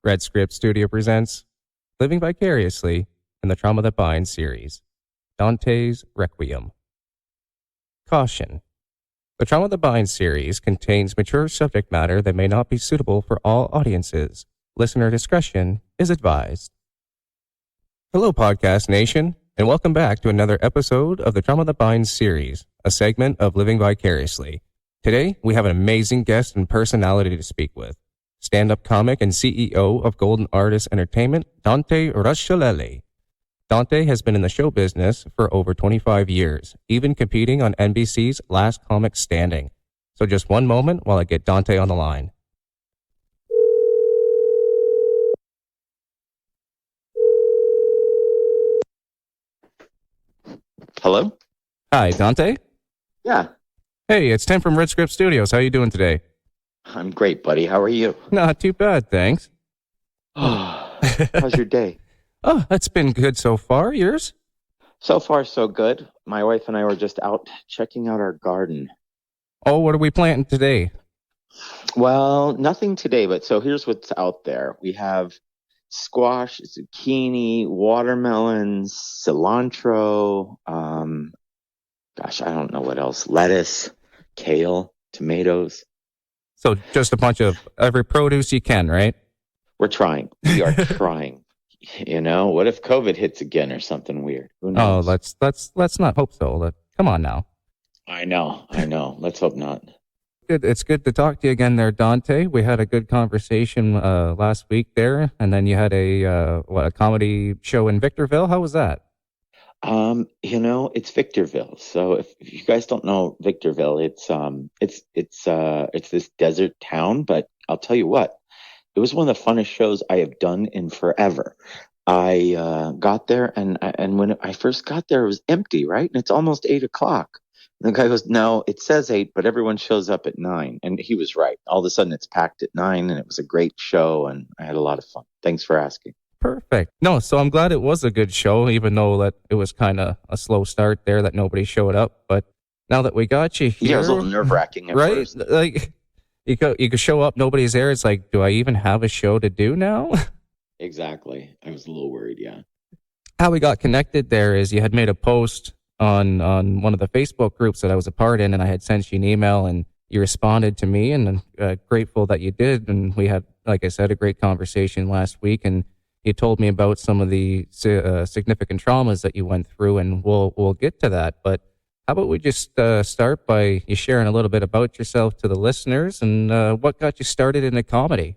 RedScriptStudio presents Living Vicariously in the Trauma That Binds series, Dante's Requiem. Caution. The Trauma That Binds series contains mature subject matter that may not be suitable for all audiences. Listener discretion is advised. Hello, Podcast Nation, and welcome back to another episode of the Trauma That Binds series, a segment of Living Vicariously. Today, we have an amazing guest and personality to speak with. Stand-up comic and CEO of Golden Artist Entertainment, Dante Rusciolelli. Dante has been in the show business for over 25 years, even competing on NBC's Last Comic Standing. So just one moment while I get Dante on the line. Hello? Hi, Dante. Yeah, Hey, it's Tim from RedScriptStudios. How you doing today? I'm great, buddy. How are you? Not too bad, thanks. How's your day? Oh, that's been good so far. Yours? So far, so good. My wife and I were just out checking out our garden. Oh, what are we planting today? Well, nothing today, but so here's what's out there. We have squash, zucchini, watermelons, cilantro, I don't know what else. Lettuce, kale, tomatoes. So just a bunch of every produce you can, right? We're trying. We are trying. You know, what if COVID hits again or something weird? Who Oh, knows? let's not hope so. Come on now. I know. Let's hope not. It's good to talk to you again there, Dante. We had a good conversation last week there, and then you had a comedy show in Victorville. How was that? It's Victorville. So if you guys don't know Victorville, it's this desert town, but I'll tell you what, it was one of the funnest shows I have done in forever. I got there and when I first got there, it was empty, right? And it's almost 8:00. And the guy goes, "No, it says 8, but everyone shows up at 9." And he was right. All of a sudden it's packed at 9 and it was a great show and I had a lot of fun. Thanks for asking. Perfect. No, so I'm glad it was a good show, even though that it was kind of a slow start there, that nobody showed up. But now that we got you here, Yeah, it was a little nerve-wracking at right? first. Like you could show up, nobody's there. It's like, do I even have a show to do now? Exactly. I was a little worried, yeah. How we got connected there is you had made a post on one of the Facebook groups that I was a part in, and I had sent you an email, and you responded to me, and I'm grateful that you did. And we had, like I said, a great conversation last week, and you told me about some of the significant traumas that you went through, and we'll get to that. But how about we just start by you sharing a little bit about yourself to the listeners, and what got you started into comedy?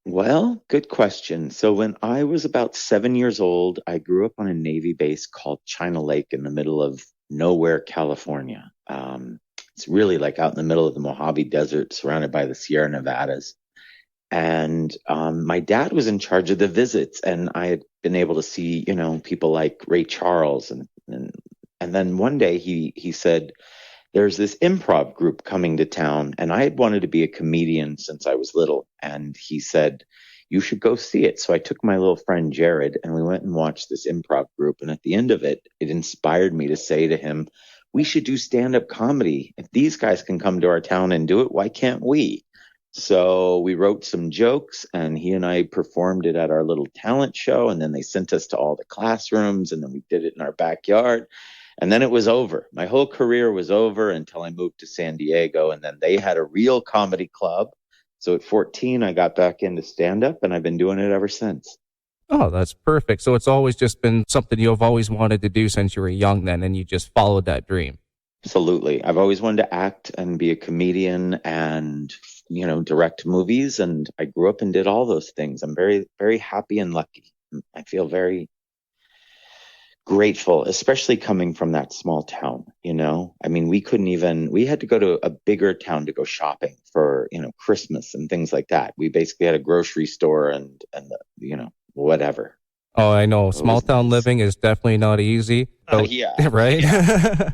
Well, good question. So when I was about 7 years old, I grew up on a Navy base called China Lake in the middle of nowhere, California. It's really like out in the middle of the Mojave Desert, surrounded by the Sierra Nevadas. And my dad was in charge of the visits, and I had been able to see, people like Ray Charles. And then one day he said, "There's this improv group coming to town." And I had wanted to be a comedian since I was little. And he said, "You should go see it." So I took my little friend Jared, and we went and watched this improv group. And at the end of it, it inspired me to say to him, "We should do stand-up comedy. If these guys can come to our town and do it, why can't we?" So we wrote some jokes, and he and I performed it at our little talent show. And then they sent us to all the classrooms, and then we did it in our backyard. And then it was over. My whole career was over until I moved to San Diego, and then they had a real comedy club. So at 14, I got back into stand-up, and I've been doing it ever since. Oh, that's perfect. So it's always just been something you've always wanted to do since you were young then, and you just followed that dream. Absolutely. I've always wanted to act and be a comedian and, direct movies. And I grew up and did all those things. I'm very, very happy and lucky. I feel very grateful, especially coming from that small town. I mean, we had to go to a bigger town to go shopping for, Christmas and things like that. We basically had a grocery store and whatever. Oh, I know. Small town living is definitely not easy. Yeah. Right? Yeah.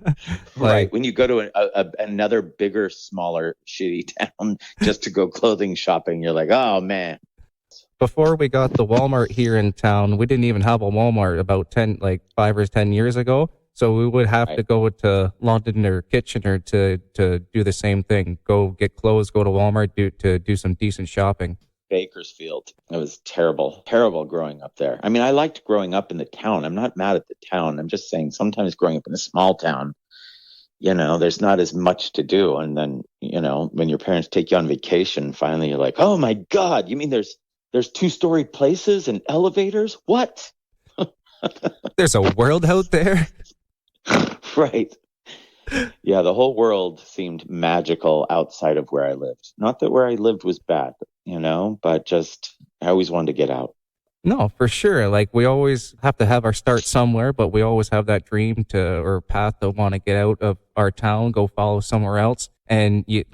Right. When you go to another bigger, smaller, shitty town just to go clothing shopping, you're like, oh, man. Before we got the Walmart here in town, we didn't even have a Walmart about 5 or 10 years ago. So we would have to go to London or Kitchener to do the same thing. Go get clothes, go to Walmart, do some decent shopping. Bakersfield. It was terrible, terrible growing up there. I mean, I liked growing up in the town. I'm not mad at the town. I'm just saying sometimes growing up in a small town, there's not as much to do. And then, when your parents take you on vacation, finally you're like, oh my God, you mean there's two-story places and elevators? What? There's a world out there. Right. Yeah, the whole world seemed magical outside of where I lived. Not that where I lived was bad, but just I always wanted to get out. No, for sure. Like we always have to have our start somewhere, but we always have that dream or path to want to get out of our town, go follow somewhere else. And you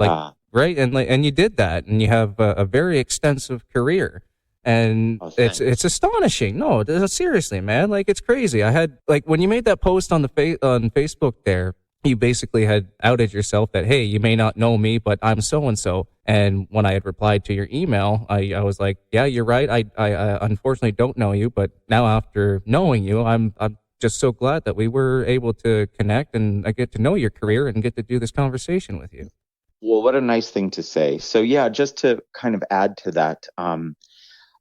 right. And you did that, and you have a very extensive career. And it's astonishing. No, seriously, man. Like it's crazy. I had when you made that post on on Facebook there, you basically had outed yourself that, hey, you may not know me, but I'm so-and-so. And when I had replied to your email, I was like, yeah, you're right. I unfortunately don't know you, but now after knowing you, I'm just so glad that we were able to connect and I get to know your career and get to do this conversation with you. Well, what a nice thing to say. So yeah, just to kind of add to that,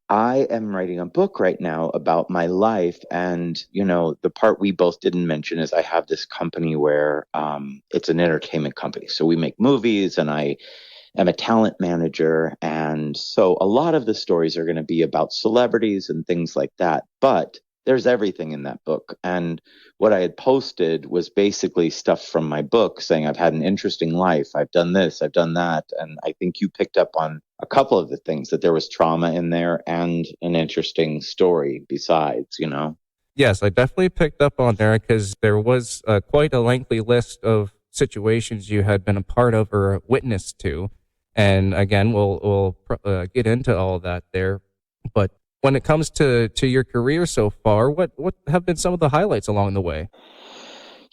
I am writing a book right now about my life. And, the part we both didn't mention is I have this company where it's an entertainment company. So we make movies and I am a talent manager. And so a lot of the stories are going to be about celebrities and things like that. But there's everything in that book. And what I had posted was basically stuff from my book saying I've had an interesting life. I've done this, I've done that. And I think you picked up on a couple of the things, that there was trauma in there and an interesting story besides, Yes, I definitely picked up on there because there was quite a lengthy list of situations you had been a part of or a witness to. And again, we'll get into all of that there. But when it comes to your career so far, what have been some of the highlights along the way?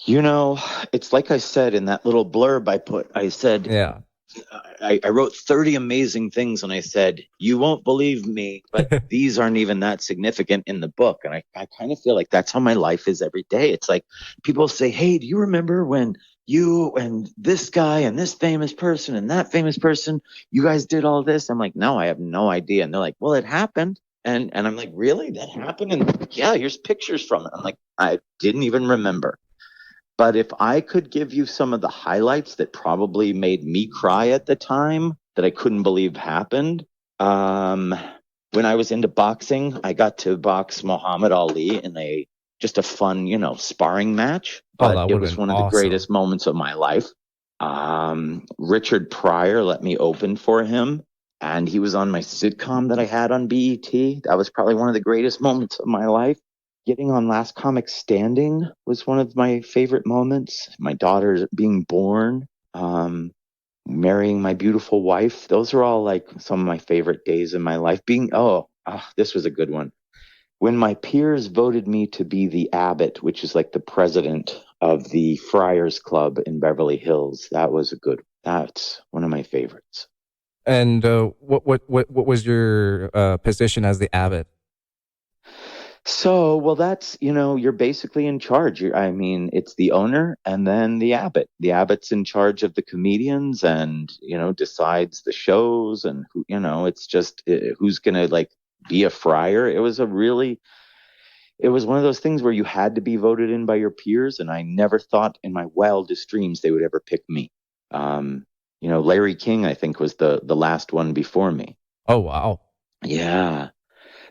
It's like I said in that little blurb I said, yeah. I wrote 30 amazing things and I said, you won't believe me, but these aren't even that significant in the book. And I kind of feel like that's how my life is every day. It's like people say, hey, do you remember when you and this guy and this famous person and that famous person, you guys did all this? I'm like, no, I have no idea. And they're like, well, it happened. And I'm like, really? That happened? And yeah, here's pictures from it. I'm like, I didn't even remember. But if I could give you some of the highlights that probably made me cry at the time that I couldn't believe happened. When I was into boxing, I got to box Muhammad Ali in just a fun, sparring match. But it was one of the greatest moments of my life. Richard Pryor let me open for him. And he was on my sitcom that I had on BET. That was probably one of the greatest moments of my life. Getting on Last Comic Standing was one of my favorite moments. My daughter being born, marrying my beautiful wife. Those are all like some of my favorite days in my life. This was a good one. When my peers voted me to be the abbot, which is like the president of the Friars Club in Beverly Hills, that was a good. That's one of my favorites. And what was your position as the abbot? So, well, that's, you're basically in charge. It's the owner and then the abbot. The abbot's in charge of the comedians and, decides the shows and who, it's just who's going to be a friar. It was one of those things where you had to be voted in by your peers. And I never thought in my wildest dreams they would ever pick me. Larry King, I think, was the last one before me. Oh, wow. Yeah.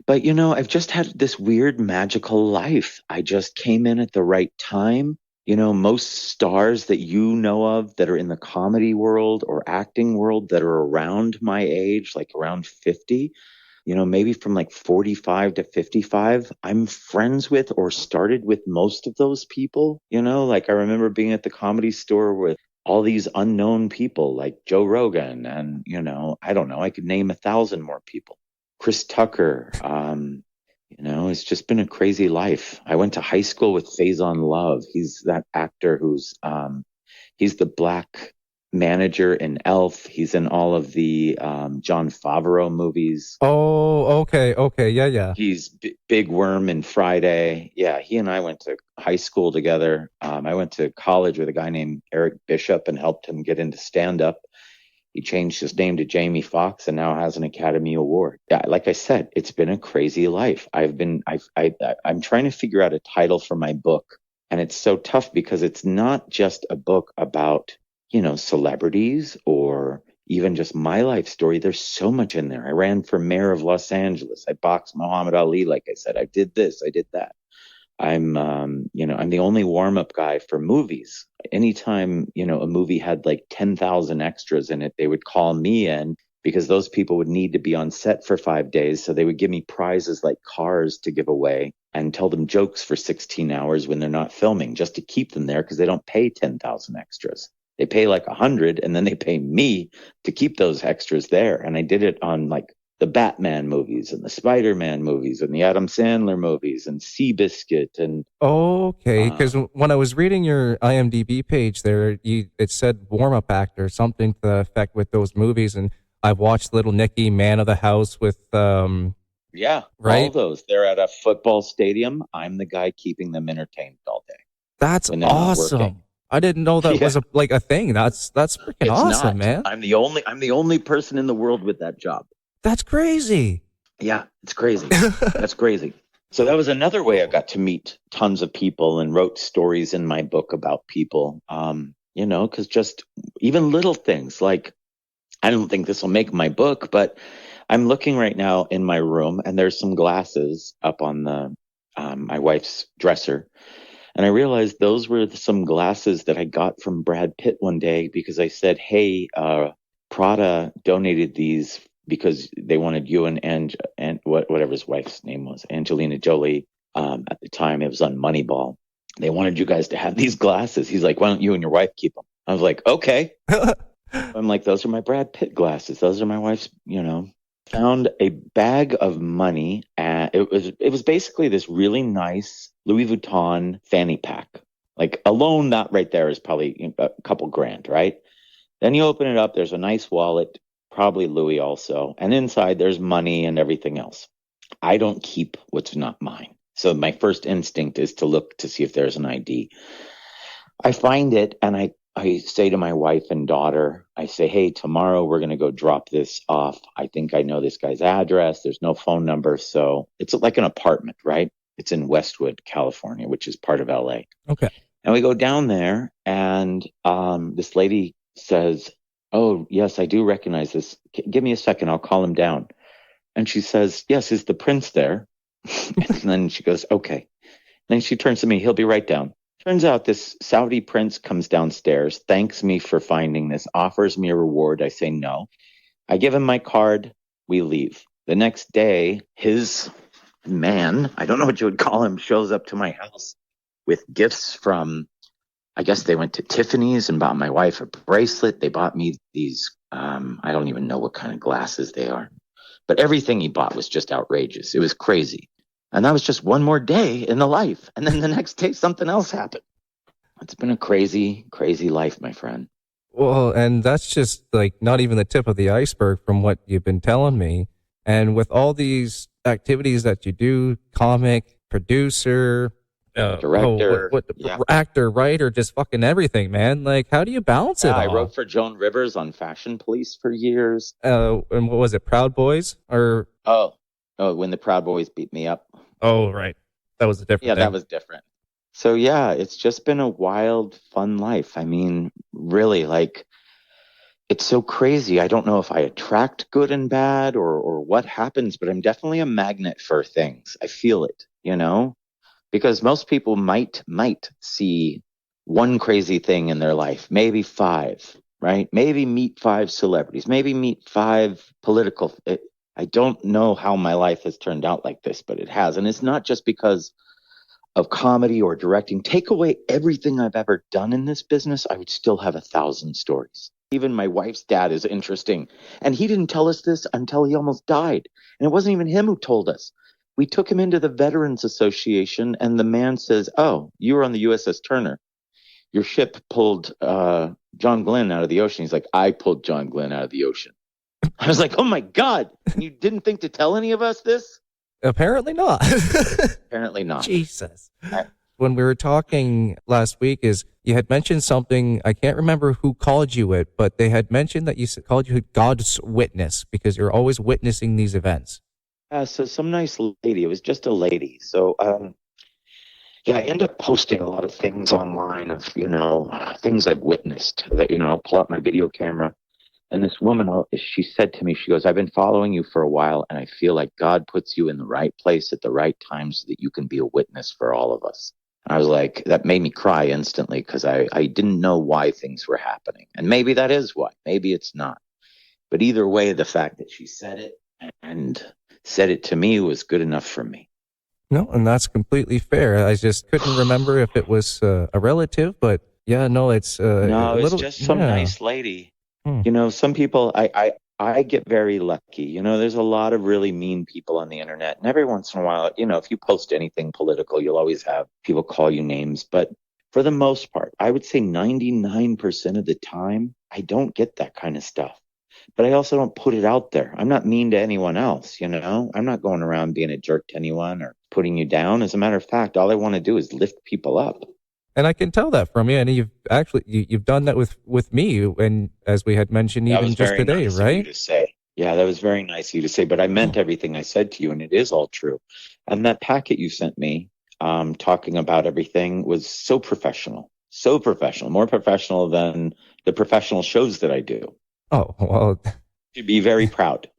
But, I've just had this weird magical life. I just came in at the right time. Most stars that you know of that are in the comedy world or acting world that are around my age, like around 50, maybe from like 45 to 55, I'm friends with or started with most of those people. I remember being at the Comedy Store with all these unknown people like Joe Rogan and, I don't know, I could name 1,000 more people. Chris Tucker, it's just been a crazy life. I went to high school with Faison Love. He's that actor he's the black manager in Elf. He's in all of the Jon Favreau movies. Oh, okay. Yeah. He's Big Worm in Friday. Yeah, he and I went to high school together. I went to college with a guy named Eric Bishop and helped him get into stand-up. He changed his name to Jamie Foxx and now has an Academy Award. Yeah, like I said, it's been a crazy life. I'm trying to figure out a title for my book, and it's so tough because it's not just a book about, celebrities or even just my life story. There's so much in there. I ran for mayor of Los Angeles. I boxed Muhammad Ali, like I said. I did this, I did that. I'm the only warm-up guy for movies. Anytime, a movie had like 10,000 extras in it, they would call me in because those people would need to be on set for 5 days. So they would give me prizes like cars to give away and tell them jokes for 16 hours when they're not filming, just to keep them there, because they don't pay 10,000 extras. They pay like 100, and then they pay me to keep those extras there. And I did it on like the Batman movies and the Spider-Man movies and the Adam Sandler movies and Seabiscuit and Okay, because when I was reading your IMDb page there, it said warm-up actor, something to the effect with those movies, and I've watched Little Nicky, Man of the House with yeah, right? All those. They're at a football stadium. I'm the guy keeping them entertained all day. That's awesome. I didn't know that was a thing. That's freaking awesome, man. I'm the only person in the world with that job. That's crazy. Yeah, it's crazy. That's crazy. So that was another way I got to meet tons of people and wrote stories in my book about people. Because just even little things like, I don't think this will make my book, but I'm looking right now in my room and there's some glasses up on the my wife's dresser. And I realized those were some glasses that I got from Brad Pitt one day because I said, hey, Prada donated these because they wanted you and whatever his wife's name was, Angelina Jolie, at the time. It was on Moneyball. They wanted you guys to have these glasses. He's like, why don't you and your wife keep them? I was like, okay. I'm like, those are my Brad Pitt glasses. Those are my wife's, Found a bag of money. It was basically this really nice Louis Vuitton fanny pack. Like alone, that right there is probably a couple grand, right? Then you open it up. There's a nice wallet, probably Louis also. And inside there's money and everything else. I don't keep what's not mine. So my first instinct is to look to see if there's an ID. I find it and I say to my wife and daughter, I say, hey, tomorrow we're going to go drop this off. I think I know this guy's address. There's no phone number. So it's like an apartment, right? It's in Westwood, California, which is part of LA. Okay. And we go down there and this lady says, oh, yes, I do recognize this. Give me a second. I'll call him down. And she says, yes, is the prince there? And then she goes, okay. Then she turns to me. He'll be right down. Turns out this Saudi prince comes downstairs, thanks me for finding this, offers me a reward. I say no. I give him my card. We leave. The next day, his man, I don't know what you would call him, shows up to my house with gifts from, I guess they went to Tiffany's and bought my wife a bracelet. They bought me these, I don't even know what kind of glasses they are. But everything he bought was just outrageous. It was crazy. And that was just one more day in the life. And then the next day, something else happened. It's been a crazy, crazy life, my friend. Well, and that's just like not even the tip of the iceberg from what you've been telling me. And with all these activities that you do, comic, producer, director, actor, writer, just fucking everything, man. Like, how do you balance it all? I wrote for Joan Rivers on Fashion Police for years. And what was it, Proud Boys? Or when the Proud Boys beat me up. Oh, right. That was a different thing. That was different. So, yeah, it's just been a wild, fun life. I mean, really, like, it's so crazy. I don't know if I attract good and bad or what happens, but I'm definitely a magnet for things. I feel it, because most people might see one crazy thing in their life, maybe 5, right? Maybe meet 5 celebrities, maybe meet 5 political. I don't know how my life has turned out like this, but it has. And it's not just because of comedy or directing. Take away everything I've ever done in this business, I would still have 1,000 stories. Even my wife's dad is interesting. And he didn't tell us this until he almost died. And it wasn't even him who told us. We took him into the Veterans Association, and the man says, oh, you were on the USS Turner. Your ship pulled John Glenn out of the ocean. He's like, I pulled John Glenn out of the ocean. I was like, oh, my God. You didn't think to tell any of us this? Apparently not. Apparently not. Jesus. when we were talking last week is you had mentioned something. I can't remember who called you it, but they had mentioned that called you God's witness because you're always witnessing these events. So some nice lady, it was just a lady. So, yeah, I end up posting a lot of things online of, things I've witnessed that, I'll pull out my video camera. And this woman, she said to me, she goes, I've been following you for a while, and I feel like God puts you in the right place at the right time so that you can be a witness for all of us. And I was like, that made me cry instantly because I didn't know why things were happening. And maybe that is why. Maybe it's not. But either way, the fact that she said it and said it to me was good enough for me. No, and that's completely fair. I just couldn't remember if it was a relative, but yeah, no, it's no, it's just some nice lady. Some people, I get very lucky. There's a lot of really mean people on the internet. And every once in a while, if you post anything political, you'll always have people call you names. But for the most part, I would say 99% of the time, I don't get that kind of stuff. But I also don't put it out there. I'm not mean to anyone else, I'm not going around being a jerk to anyone or putting you down. As a matter of fact, all I want to do is lift people up. And I can tell that from you. And you've done that with me. And as we had mentioned, even just today, nice right? Of you to say. Yeah, that was very nice of you to say. But I meant everything I said to you, and it is all true. And that packet you sent me, talking about everything, was so professional, more professional than the professional shows that I do. Oh, well. You'd be very proud.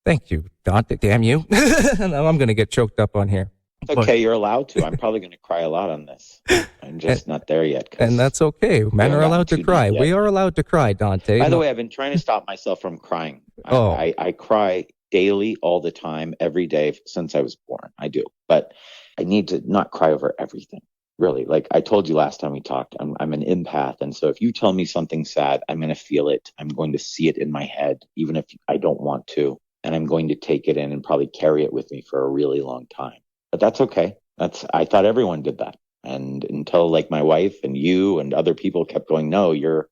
Thank you, Dante. Damn you. Now I'm going to get choked up on here. Okay, you're allowed to. I'm probably going to cry a lot on this. I'm just not there yet. And that's okay. Men are allowed to cry. We are allowed to cry, Dante. By the way, I've been trying to stop myself from crying. I cry daily, all the time, every day since I was born. I do. But I need to not cry over everything. Really. Like I told you last time we talked, I'm an empath. And so if you tell me something sad, I'm going to feel it. I'm going to see it in my head, even if I don't want to. And I'm going to take it in and probably carry it with me for a really long time. But that's okay. I thought everyone did that. And until like my wife and you and other people kept going, no, you're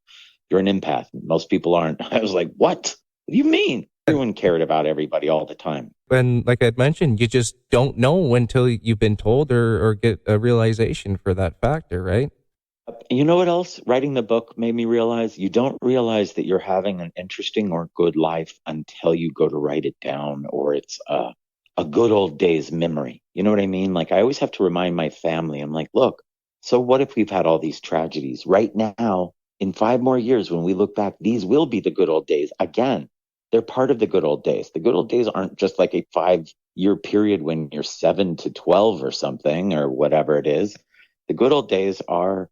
an empath. Most people aren't. I was like, what do you mean? Everyone cared about everybody all the time. And like I mentioned, you just don't know until you've been told or get a realization for that factor, right? You know what else writing the book made me realize? You don't realize that you're having an interesting or good life until you go to write it down, or it's a good old days memory. You know what I mean? Like I always have to remind my family, I'm like, look, so what if we've had all these tragedies? Right now, in 5 more years, when we look back, these will be the good old days. Again, they're part of the good old days. The good old days aren't just like a 5-year period when you're 7 to 12 or something or whatever it is. The good old days are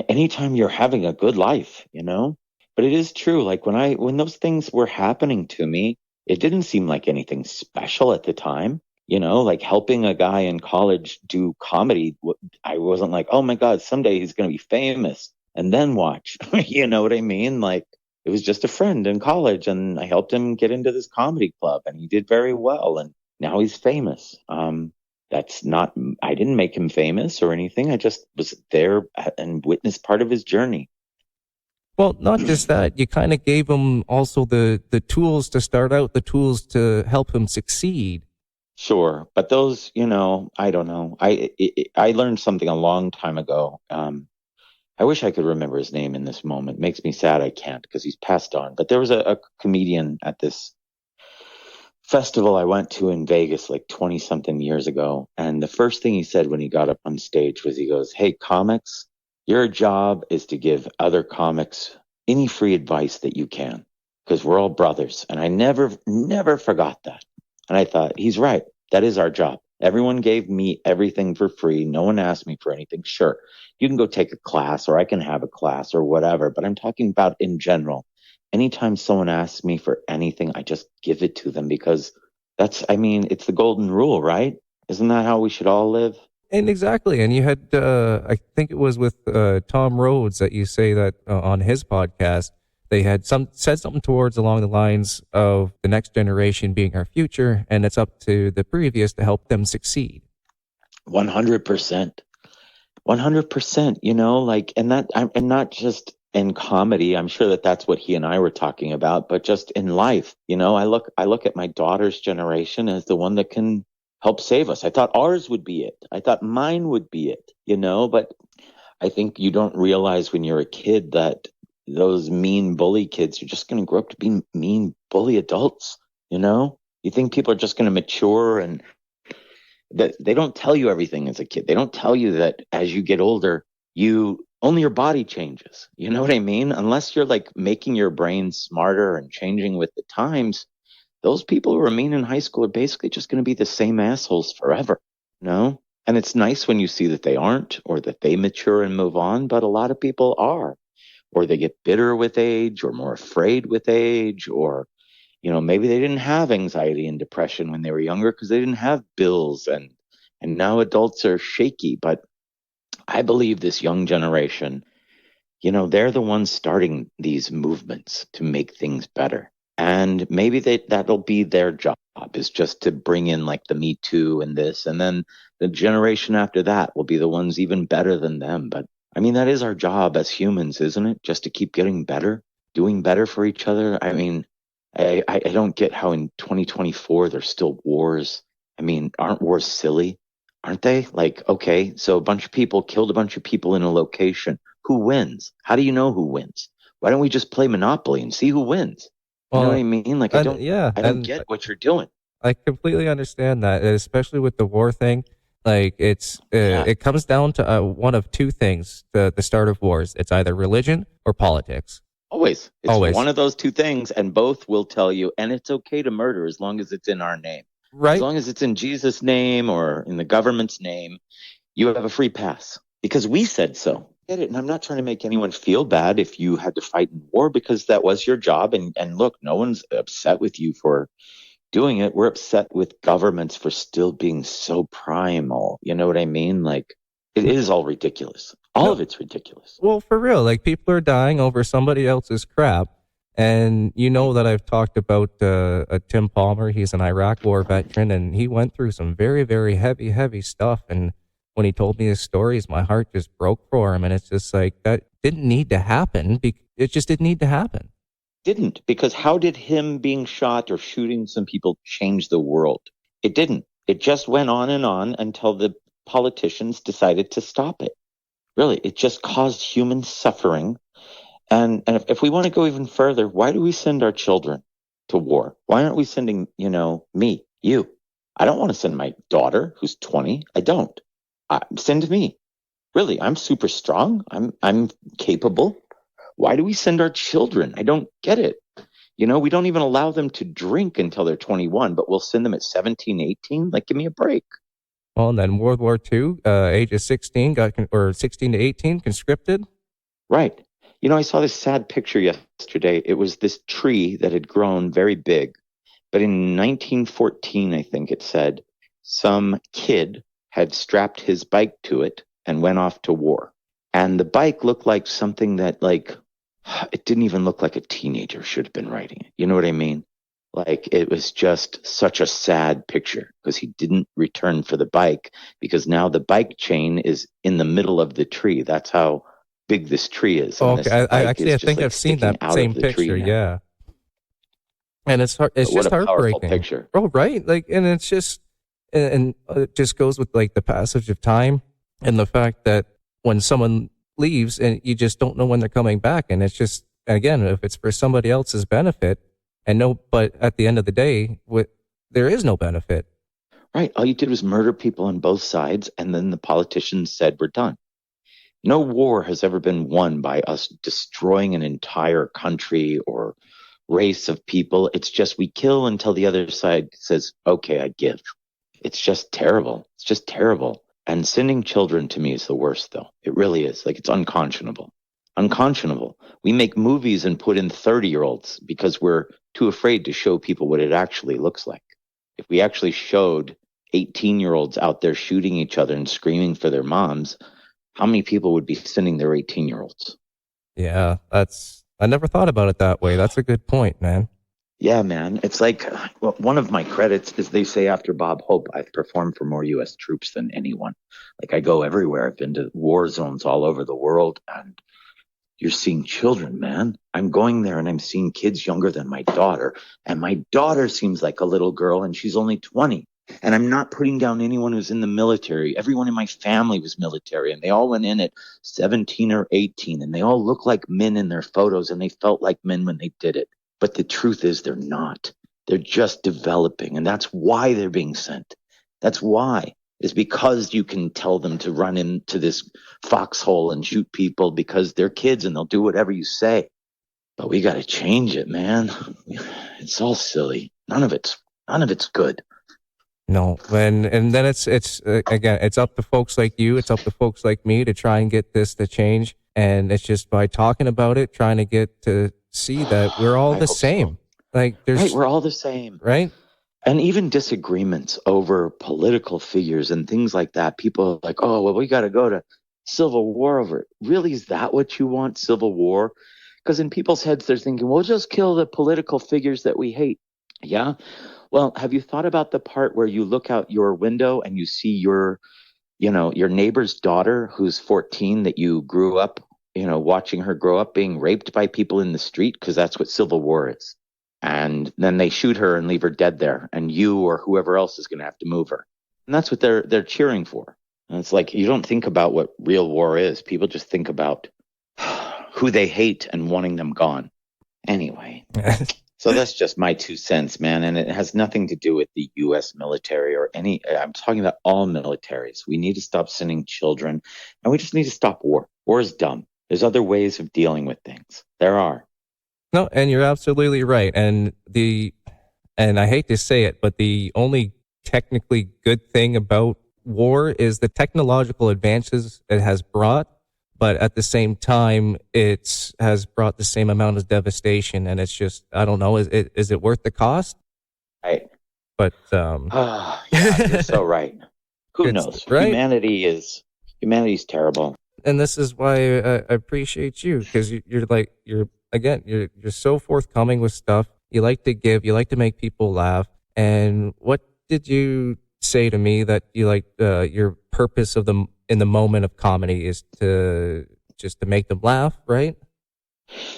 anytime you're having a good life, But it is true. Like when those things were happening to me, it didn't seem like anything special at the time, like helping a guy in college do comedy. I wasn't like, oh my God, someday he's going to be famous and then watch, you know what I mean? Like it was just a friend in college and I helped him get into this comedy club and he did very well. And now he's famous. I didn't make him famous or anything. I just was there and witnessed part of his journey. Well, not just that, you kind of gave him also the tools to start out, the tools to help him succeed. Sure. But those, I don't know. I learned something a long time ago. I wish I could remember his name in this moment. It makes me sad I can't because he's passed on. But there was a comedian at this festival I went to in Vegas like 20 something years ago. And the first thing he said when he got up on stage was he goes, hey, comics, your job is to give other comics any free advice that you can because we're all brothers. And I never forgot that. And I thought, he's right. That is our job. Everyone gave me everything for free. No one asked me for anything. Sure, you can go take a class or I can have a class or whatever. But I'm talking about in general. Anytime someone asks me for anything, I just give it to them because it's the golden rule, right? Isn't that how we should all live? And exactly. And you had, I think it was with Tom Rhodes that you say that on his podcast, they had said something towards along the lines of the next generation being our future, and it's up to the previous to help them succeed. 100%. 100%, and not just in comedy. I'm sure that that's what he and I were talking about, but just in life, I look at my daughter's generation as the one that can help save us. I thought ours would be it. I thought mine would be it. But I think you don't realize when you're a kid that those mean bully kids are just going to grow up to be mean bully adults, you know? You think people are just going to mature, and that they don't tell you everything as a kid. They don't tell you that as you get older, you only your body changes. You know what I mean? Unless you're like making your brain smarter and changing with the times, those people who are mean in high school are basically just going to be the same assholes forever. No? And it's nice when you see that they aren't, or that they mature and move on, but a lot of people are, or they get bitter with age, or more afraid with age, or maybe they didn't have anxiety and depression when they were younger because they didn't have bills, and now adults are shaky. But I believe this young generation, they're the ones starting these movements to make things better. And maybe that'll be their job, is just to bring in like the Me Too and this, and then the generation after that will be the ones even better than them. But I mean, that is our job as humans, isn't it? Just to keep getting better, doing better for each other. I mean, I don't get how in 2024 there's still wars. I mean, aren't wars silly? Aren't they? Like, okay, so a bunch of people killed a bunch of people in a location. Who wins? How do you know who wins? Why don't we just play Monopoly and see who wins? You know what Well, I mean? Like, and yeah, I don't and get what you're doing. I completely understand that, especially with the war thing. Like Yeah, it comes down to one of two things: the start of wars. It's either religion or politics. always. It's Always, one of those two things, and both will tell you, and it's okay to murder as long as it's in our name. As right? long as it's in Jesus' name or in the government's name, you have a free pass because we said so. Get it? And I'm not trying to make anyone feel bad if you had to fight in war, because that was your job. And look, no one's upset with you for doing it. We're upset with governments for still being so primal. You know what I mean? Like, it is all ridiculous. All No, of it's ridiculous. well, for real. Like people are dying over somebody else's crap, and you Right. know that I've talked about Tim Palmer. He's an Iraq War veteran, and he went through some very, very heavy stuff. And when he told me his stories, my heart just broke for him. And it's just like that didn't need to happen. It just didn't need to happen. Didn't, because how did him being shot or shooting some people change the world? It didn't. It just went on and on until the politicians decided to stop it. Really, it just caused human suffering. And if we want to go even further, why do we send our children to war? Why aren't we sending, me, you? I don't want to send my daughter who's 20. I don't. Send me. Really, I'm super strong. I'm capable. Why do we send our children? I don't get it. We don't even allow them to drink until they're 21, but we'll send them at 17, 18. Like, give me a break. Well, and then World War II, ages 16 or 16 to 18 conscripted. Right. I saw this sad picture yesterday. It was this tree that had grown very big. But in 1914, I think it said, some kid had strapped his bike to it and went off to war. And the bike looked like something that, like, it didn't even look like a teenager should have been riding it. You know what I mean? Like, it was just such a sad picture because he didn't return for the bike, because now the bike chain is in the middle of the tree. That's how big this tree is. Oh, And okay, this I bike actually is I just think like I've seen sticking that out of same the tree picture. now. Yeah, and it's But what just a powerful heartbreaking. picture. Oh, right. Like, and it's just and it just goes with like the passage of time and the fact that when someone leaves and you just don't know when they're coming back, and it's just again if it's for somebody else's benefit and no, but at the end of the day, there is no benefit. Right. All you did was murder people on both sides, and then the politicians said, we're done. No war has ever been won by us destroying an entire country or race of people. It's just we kill until the other side says, okay, I give. It's just terrible. It's just terrible. And sending children to me is the worst, though. It really is. Like, it's unconscionable. Unconscionable. We make movies and put in 30-year-olds because we're too afraid to show people what it actually looks like. If we actually showed 18-year-olds out there shooting each other and screaming for their moms, how many people would be sending their 18-year-olds? Yeah, I never thought about it that way. That's a good point, man. Yeah, man. It's like, well, one of my credits is they say after Bob Hope, I've performed for more U.S. troops than anyone. Like, I go everywhere. I've been to war zones all over the world, and you're seeing children, man. I'm going there and I'm seeing kids younger than my daughter, and my daughter seems like a little girl and she's only 20. And I'm not putting down anyone who's in the military. Everyone in my family was military, and they all went in at 17 or 18, and they all look like men in their photos, and they felt like men when they did it. But the truth is they're not. They're just developing, and that's why they're being sent. That's why. Is because you can tell them to run into this foxhole and shoot people because they're kids and they'll do whatever you say. But we got to change it, man. It's all silly. None of it's good. No, and then it's again, it's up to folks like you, it's up to folks like me to try and get this to change. And it's just by talking about it, trying to get to see that we're all the same. So. Like there's right, we're all the same, right? And even disagreements over political figures and things like that. People are like, oh, well, we got to go to civil war over it. Really, is that what you want? Civil war? Because in people's heads, they're thinking, we'll just kill the political figures that we hate. Yeah. Well, have you thought about the part where you look out your window and you see your neighbor's daughter who's 14 that you grew up, watching her grow up being raped by people in the street? Because that's what civil war is. And then they shoot her and leave her dead there. And you or whoever else is going to have to move her. And that's what they're cheering for. And it's like, you don't think about what real war is. People just think about who they hate and wanting them gone. Anyway. So that's just my 2 cents, man. And it has nothing to do with the U.S. military or I'm talking about all militaries. We need to stop sending children, and we just need to stop war. War is dumb. There's other ways of dealing with things. There are. No, and you're absolutely right. And I hate to say it, but the only technically good thing about war is the technological advances it has brought. But at the same time, it has brought the same amount of devastation, and it's just, I don't know, is it worth the cost? Right. But yeah, you're so right. Who knows? Right? Humanity's terrible. And this is why I appreciate you, because you're so forthcoming with stuff. You like to give, you like to make people laugh. And what did you say to me that you like your purpose in the moment of comedy is to make them laugh, right?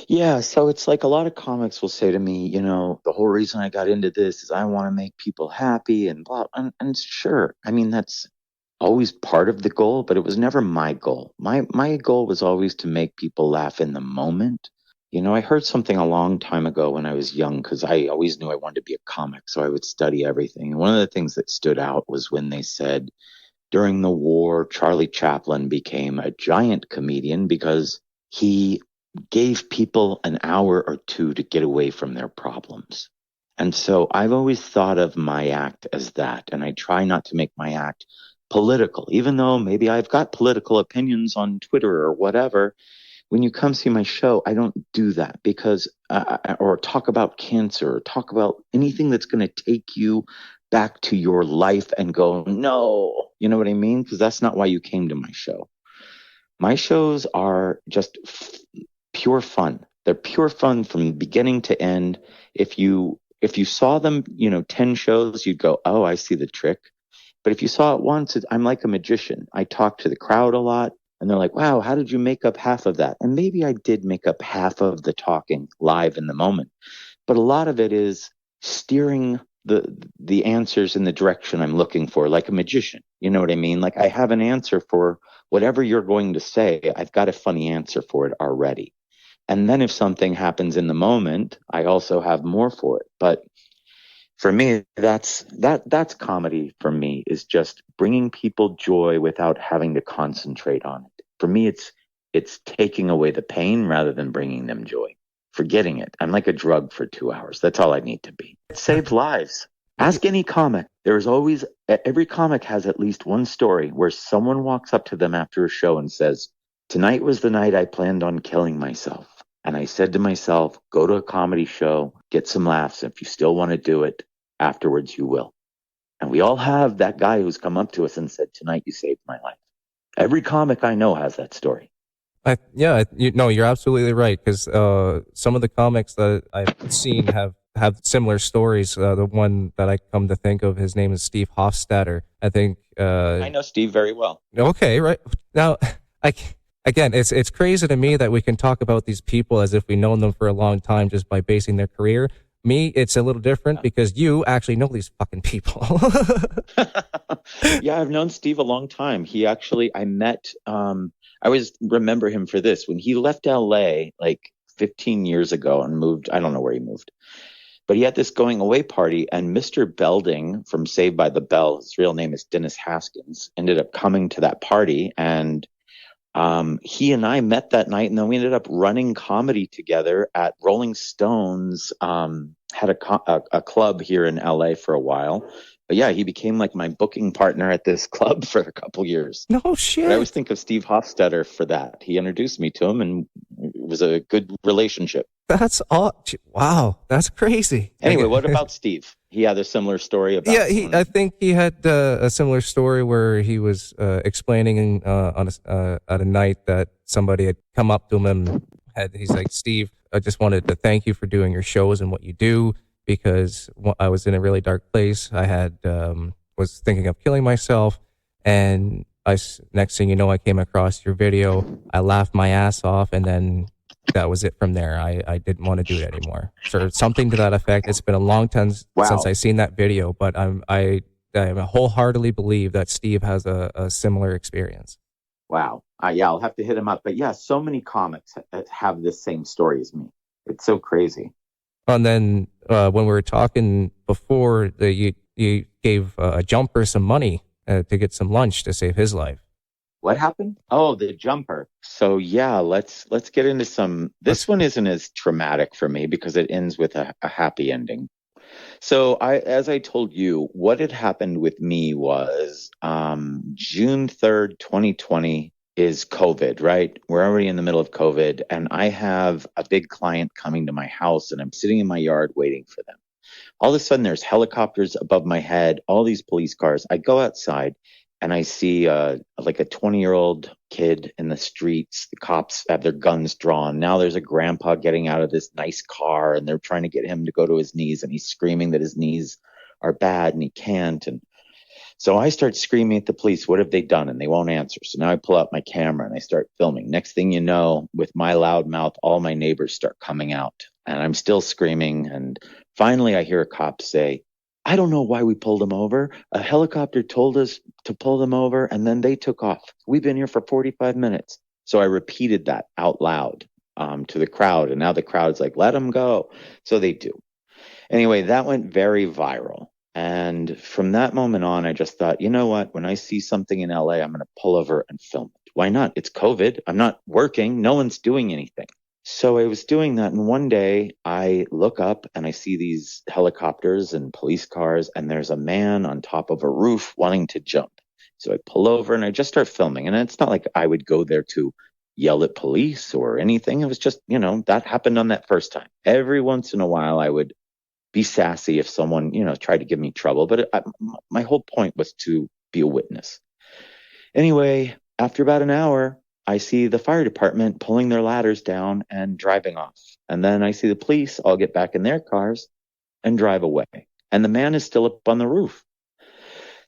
Yeah, so it's like a lot of comics will say to me, the whole reason I got into this is I want to make people happy and blah. And sure, I mean, that's always part of the goal, but it was never my goal. My goal was always to make people laugh in the moment. I heard something a long time ago when I was young, because I always knew I wanted to be a comic, so I would study everything. And one of the things that stood out was when they said, during the war, Charlie Chaplin became a giant comedian because he gave people an hour or two to get away from their problems. And so I've always thought of my act as that. And I try not to make my act political, even though maybe I've got political opinions on Twitter or whatever. When you come see my show, I don't do that because, or talk about cancer, or talk about anything that's going to take you back to your life and go, no, you know what I mean? Because that's not why you came to my show. My shows are just pure fun. They're pure fun from beginning to end. If you saw them, 10 shows, you'd go, oh, I see the trick. But if you saw it once, I'm like a magician. I talk to the crowd a lot, and they're like, wow, how did you make up half of that? And maybe I did make up half of the talking live in the moment. But a lot of it is steering the answers in the direction I'm looking for, like a magician. You know what I mean? Like I have an answer for whatever you're going to say. I've got a funny answer for it already. And then if something happens in the moment, I also have more for it. But for me, that's comedy. For me, is just bringing people joy without having to concentrate on it. For me, it's taking away the pain rather than bringing them joy. Forgetting it. I'm like a drug for 2 hours. That's all I need to be. It saves lives. Ask any comic. Every comic has at least one story where someone walks up to them after a show and says, tonight was the night I planned on killing myself. And I said to myself, go to a comedy show, get some laughs. If you still want to do it, afterwards you will. And we all have that guy who's come up to us and said, tonight you saved my life. Every comic I know has that story. You're absolutely right, because some of the comics that I've seen have similar stories. The one that I come to think of, his name is Steve Hofstadter. I think I know Steve very well. Okay, right now, again, it's crazy to me that we can talk about these people as if we've known them for a long time just by basing their career. Me, it's a little different because you actually know these fucking people. Yeah, I've known Steve a long time. He actually, I met, I always remember him for this. When he left LA like 15 years ago and moved, I don't know where he moved, but he had this going away party, and Mr. Belding from Saved by the Bell, his real name is Dennis Haskins, ended up coming to that party. And he and I met that night, and then we ended up running comedy together at Rolling Stones. Had a club here in LA for a while. But yeah, he became like my booking partner at this club for a couple years. No shit. But I always think of Steve Hofstetter for that. He introduced me to him, and it was a good relationship. That's all. Wow, that's crazy. Anyway, what about Steve? He had a similar story about. Yeah, I think he had a similar story where he was explaining at a night that somebody had come up to him and he's like, Steve, I just wanted to thank you for doing your shows and what you do, because I was in a really dark place. I had was thinking of killing myself, and next thing you know, I came across your video. I laughed my ass off, and then that was it from there. I didn't want to do it anymore. So something to that effect. It's been a long time since I seen that video, but I wholeheartedly believe that Steve has a similar experience. Wow. Yeah, I'll have to hit him up. But yeah, so many comics have this same story as me. It's so crazy. And then when we were talking before, you gave a jumper some money to get some lunch to save his life. What happened? Oh, the jumper. So yeah, let's get into some. This one isn't as traumatic for me because it ends with a happy ending. So as I told you, what had happened with me was June 3rd, 2020 is COVID, right? We're already in the middle of COVID, and I have a big client coming to my house, and I'm sitting in my yard waiting for them. All of a sudden, there's helicopters above my head, all these police cars. I go outside, and I see like a 20-year-old kid in the streets. The cops have their guns drawn. Now there's a grandpa getting out of this nice car, and they're trying to get him to go to his knees, and he's screaming that his knees are bad and he can't. And so I start screaming at the police, what have they done? And they won't answer. So now I pull out my camera and I start filming. Next thing you know, with my loud mouth, all my neighbors start coming out, and I'm still screaming. And finally I hear a cop say, I don't know why we pulled them over. A helicopter told us to pull them over, and then they took off. We've been here for 45 minutes. So I repeated that out loud to the crowd, and now the crowd's like, let them go. So they do. Anyway, that went very viral. And from that moment on, I just thought, you know what? When I see something in LA, I'm going to pull over and film it. Why not? It's COVID. I'm not working. No one's doing anything. So I was doing that, and one day I look up and I see these helicopters and police cars, and there's a man on top of a roof wanting to jump. So I pull over and I just start filming. And it's not like I would go there to yell at police or anything. It was just, that happened on that first time. Every once in a while I would be sassy if someone, tried to give me trouble. But my whole point was to be a witness. Anyway, after about an hour, I see the fire department pulling their ladders down and driving off. And then I see the police all get back in their cars and drive away. And the man is still up on the roof.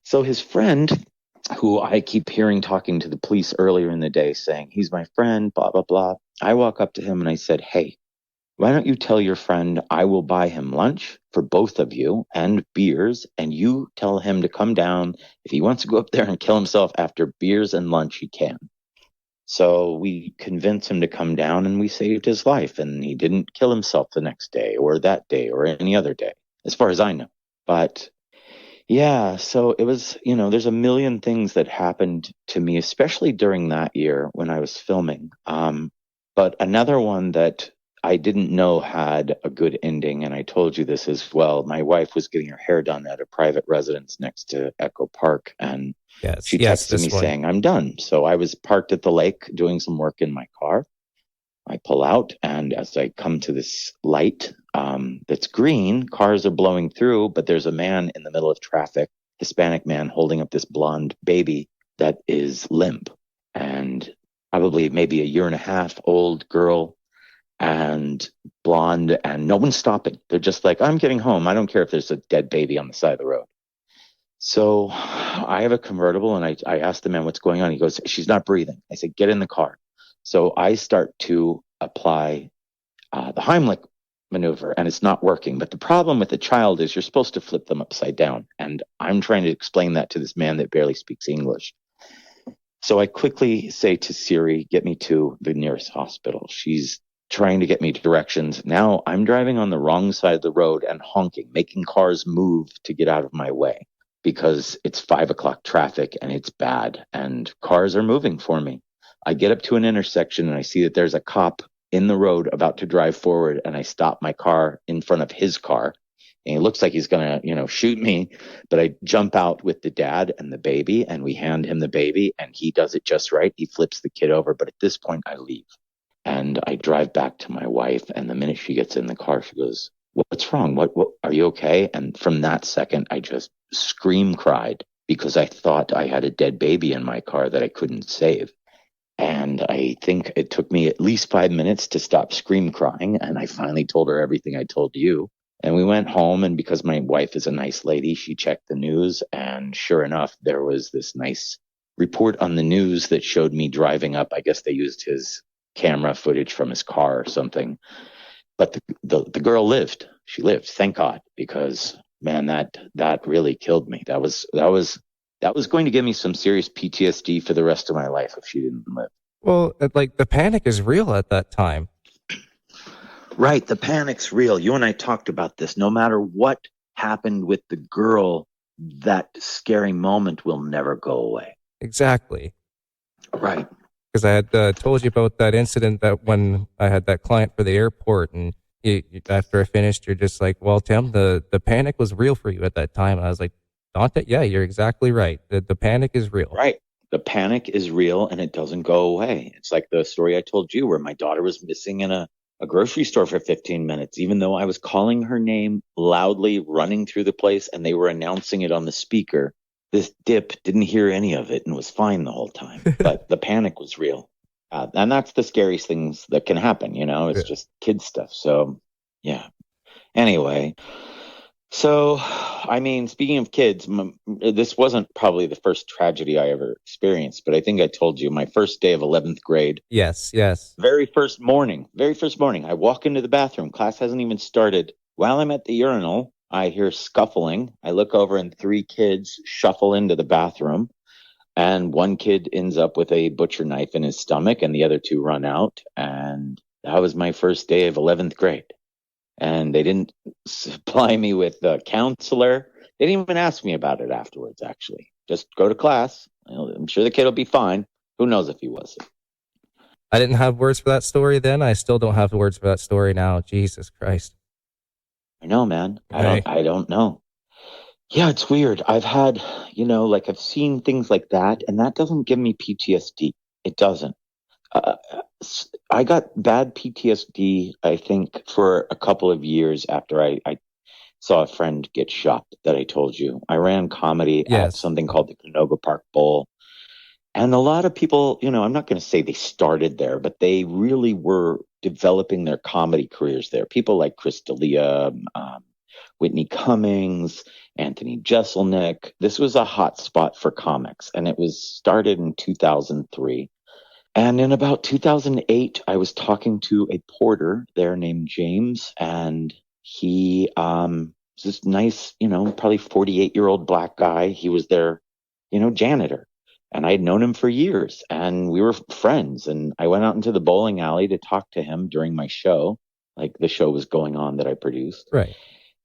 So his friend, who I keep hearing talking to the police earlier in the day saying, he's my friend, blah, blah, blah. I walk up to him and I said, hey, why don't you tell your friend I will buy him lunch for both of you and beers, and you tell him to come down. If he wants to go up there and kill himself after beers and lunch, he can. So we convinced him to come down, and we saved his life, and he didn't kill himself the next day or that day or any other day, as far as I know. But yeah, so it was, there's a million things that happened to me, especially during that year when I was filming. But another one that I didn't know had a good ending, and I told you this as well. My wife was getting her hair done at a private residence next to Echo Park, and she texted me saying, I'm done. So I was parked at the lake doing some work in my car. I pull out, and as I come to this light that's green, cars are blowing through, but there's a man in the middle of traffic, Hispanic man, holding up this blonde baby that is limp, and probably maybe a year and a half old girl, and blonde, and no one's stopping. They're just like, I'm getting home. I don't care if there's a dead baby on the side of the road. So I have a convertible, and I asked the man what's going on. He goes, she's not breathing. I said, get in the car. So I start to apply the Heimlich maneuver, and it's not working. But the problem with the child is you're supposed to flip them upside down. And I'm trying to explain that to this man that barely speaks English. So I quickly say to Siri, get me to the nearest hospital. She's trying to get me directions. Now I'm driving on the wrong side of the road and honking, making cars move to get out of my way because it's 5 o'clock traffic and it's bad and cars are moving for me. I get up to an intersection and I see that there's a cop in the road about to drive forward, and I stop my car in front of his car. And he looks like he's going to, shoot me, but I jump out with the dad and the baby, and we hand him the baby, and he does it just right. He flips the kid over, but at this point I leave. And I drive back to my wife, and the minute she gets in the car, she goes, "What's wrong? What are you okay?" And from that second, I just scream cried because I thought I had a dead baby in my car that I couldn't save. And I think it took me at least 5 minutes to stop scream crying. And I finally told her everything I told you. And we went home. And because my wife is a nice lady, she checked the news. And sure enough, there was this nice report on the news that showed me driving up. I guess they used his camera footage from his car or something. But the girl lived. She lived. Thank God, because man, that really killed me. That was going to give me some serious PTSD for the rest of my life if she didn't live. Well, like the panic is real at that time. Right. The panic's real. You and I talked about this. No matter what happened with the girl, that scary moment will never go away. Exactly. Right. Because I had told you about that incident that when I had that client for the airport, and after I finished, you're just like, well, Tim, the panic was real for you at that time. And I was like, Dante, yeah, you're exactly right. The panic is real. Right. The panic is real and it doesn't go away. It's like the story I told you where my daughter was missing in a grocery store for 15 minutes, even though I was calling her name loudly, running through the place, and they were announcing it on the speaker. This dip didn't hear any of it and was fine the whole time. But the panic was real. And that's the scariest things that can happen, It's just kid stuff. So, yeah. Anyway. So, I mean, speaking of kids, this wasn't probably the first tragedy I ever experienced, but I think I told you my first day of 11th grade. Yes. Very first morning, I walk into the bathroom. Class hasn't even started. While I'm at the urinal, I hear scuffling. I look over and 3 kids shuffle into the bathroom. And one kid ends up with a butcher knife in his stomach and the other 2 run out. And that was my first day of 11th grade. And they didn't supply me with a counselor. They didn't even ask me about it afterwards, actually. Just go to class. I'm sure the kid will be fine. Who knows if he was. I didn't have words for that story then. I still don't have words for that story now. Jesus Christ. I know, man. I don't know. Yeah, it's weird. I've had, I've seen things like that, and that doesn't give me PTSD. It doesn't. I got bad PTSD, I think, for a couple of years after I saw a friend get shot that I told you. I ran comedy at something called the Canoga Park Bowl. And a lot of people, I'm not going to say they started there, but they really were developing their comedy careers there. People like Chris D'Elia, Whitney Cummings, Anthony Jeselnik. This was a hot spot for comics, and it was started in 2003. And in about 2008, I was talking to a porter there named James, and he was this nice, probably 48-year-old black guy. He was their, janitor. And I had known him for years, and we were friends. And I went out into the bowling alley to talk to him during my show, like the show was going on that I produced. Right.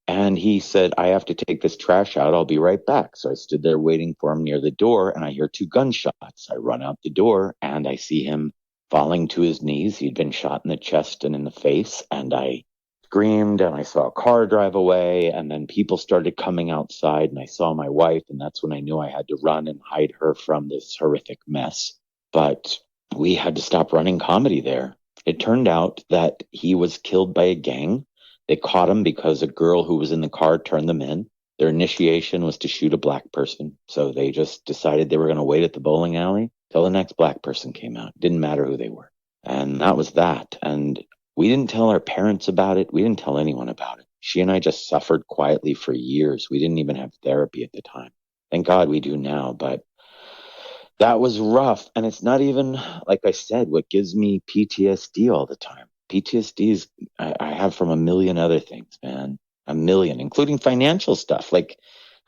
And he said, I have to take this trash out. I'll be right back. So I stood there waiting for him near the door, and I hear 2 gunshots. I run out the door and I see him falling to his knees. He'd been shot in the chest and in the face. And I screamed, and I saw a car drive away, and then people started coming outside, and I saw my wife. And that's when I knew I had to run and hide her from this horrific mess. But we had to stop running comedy there. It turned out that he was killed by a gang. They caught him because a girl who was in the car turned them in. Their initiation was to shoot a black person. So they just decided they were going to wait at the bowling alley till the next black person came out. Didn't matter who they were. And that was that. And we didn't tell our parents about it. We didn't tell anyone about it. She and I just suffered quietly for years. We didn't even have therapy at the time. Thank God we do now. But that was rough. And it's not even, like I said, what gives me PTSD all the time. PTSD is, I have from a million other things, man. A million, including financial stuff. Like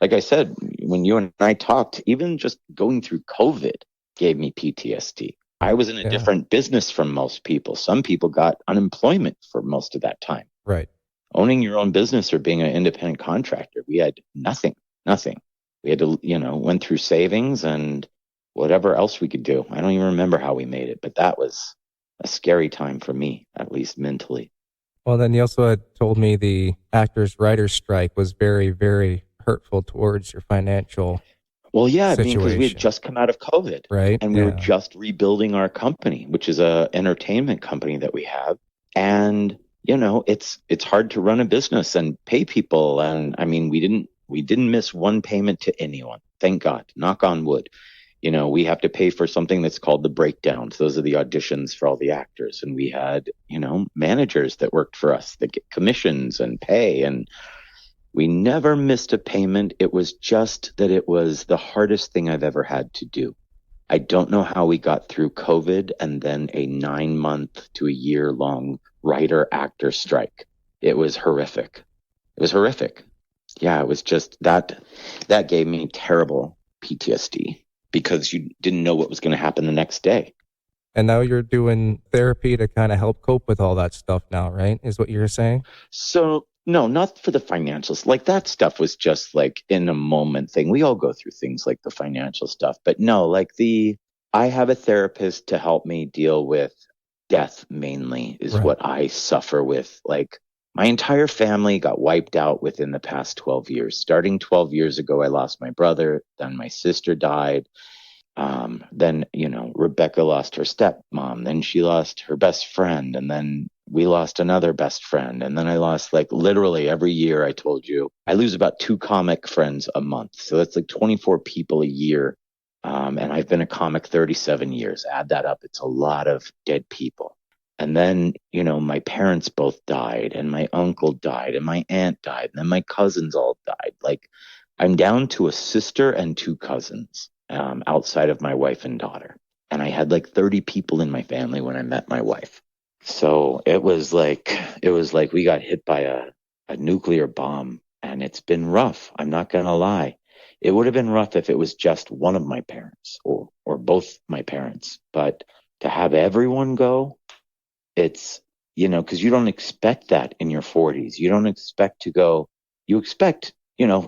I said, when you and I talked, even just going through COVID gave me PTSD. I was in a Yeah. different business from most people. Some people got unemployment for most of that time. Right. Owning your own business or being an independent contractor, we had nothing, nothing. We had to, went through savings and whatever else we could do. I don't even remember how we made it, but that was a scary time for me, at least mentally. Well, then you also had told me the actors writers strike was very, very hurtful towards your financial Well, yeah, I mean, because we had situation, just come out of COVID right? and we were Yeah. just rebuilding our company, which is a entertainment company that we have. And, it's hard to run a business and pay people. And I mean, we didn't miss one payment to anyone. Thank God. Knock on wood. We have to pay for something that's called the breakdowns. Those are the auditions for all the actors. And we had, managers that worked for us that get commissions and pay. And we never missed a payment. It was just that it was the hardest thing I've ever had to do. I don't know how we got through COVID and then a 9-month to a year long writer actor strike. It was horrific. It was horrific. Yeah, it was just that gave me terrible PTSD because you didn't know what was going to happen the next day. And now you're doing therapy to kind of help cope with all that stuff now, right? Is what you're saying? So no, not for the financials. Like that stuff was just like in a moment thing. We all go through things like the financial stuff, but no, I have a therapist to help me deal with death mainly is Right. what I suffer with. Like my entire family got wiped out within the past 12 years. Starting 12 years ago, I lost my brother, then my sister died. Then, Rebecca lost her stepmom, then she lost her best friend, and then we lost another best friend. And then I lost like literally every year. I told you I lose about 2 comic friends a month. So that's like 24 people a year. And I've been a comic 37 years. Add that up. It's a lot of dead people. And then, my parents both died and my uncle died and my aunt died. And then my cousins all died. Like I'm down to a sister and 2 cousins outside of my wife and daughter. And I had like 30 people in my family when I met my wife. So it was like we got hit by a nuclear bomb and it's been rough. I'm not going to lie. It would have been rough if it was just one of my parents or both my parents. But to have everyone go, it's, because you don't expect that in your 40s. You don't expect to go, you expect,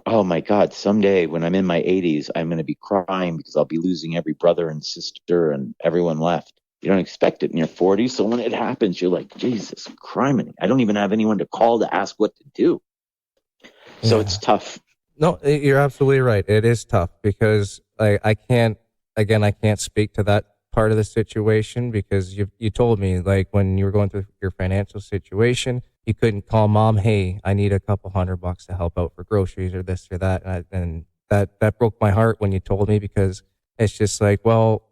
oh my God, someday when I'm in my 80s, I'm going to be crying because I'll be losing every brother and sister and everyone left. You don't expect it in your 40s. So when it happens, you're like, Jesus, criminy. I don't even have anyone to call to ask what to do. So Yeah. it's tough. No, you're absolutely right. It is tough because I can't, again, I can't speak to that part of the situation because you told me like when you were going through your financial situation, you couldn't call mom, hey, I need a couple $100 to help out for groceries or this or that. And that broke my heart when you told me because it's just like, well,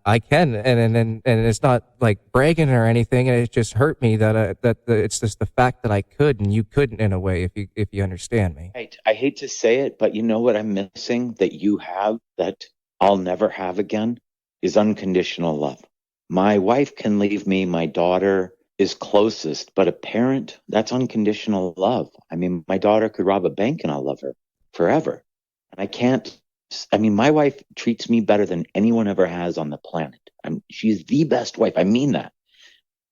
I can, and it's not like bragging or anything. And it just hurt me that it's just the fact that I could and you couldn't in a way, if you understand me. Right. I hate to say it, but you know what I'm missing that you have that I'll never have again is unconditional love. My wife can leave me. My daughter is closest, but a parent, that's unconditional love. I mean, my daughter could rob a bank and I'll love her forever. And I can't, I mean, my wife treats me better than anyone ever has on the planet. She's the best wife. I mean that.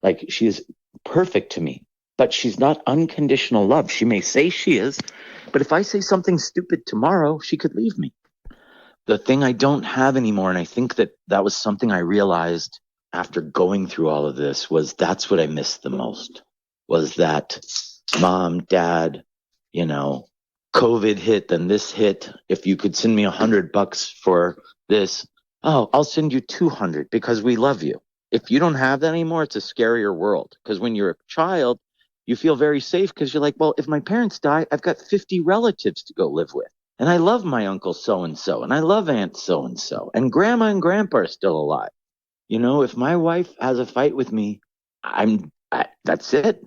Like, she is perfect to me, but she's not unconditional love. She may say she is, but if I say something stupid tomorrow, she could leave me. The thing I don't have anymore, and I think that was something I realized after going through all of this, was that's what I missed the most, was that mom, dad, you know, COVID hit, then this hit. If you could send me $100 for this, oh, I'll send you 200 because we love you. If you don't have that anymore, it's a scarier world. Because when you're a child, you feel very safe because you're like, well, if my parents die, I've got 50 relatives to go live with. And I love my uncle so and so, and I love aunt so and grandma and grandpa are still alive. You know, if my wife has a fight with me, that's it.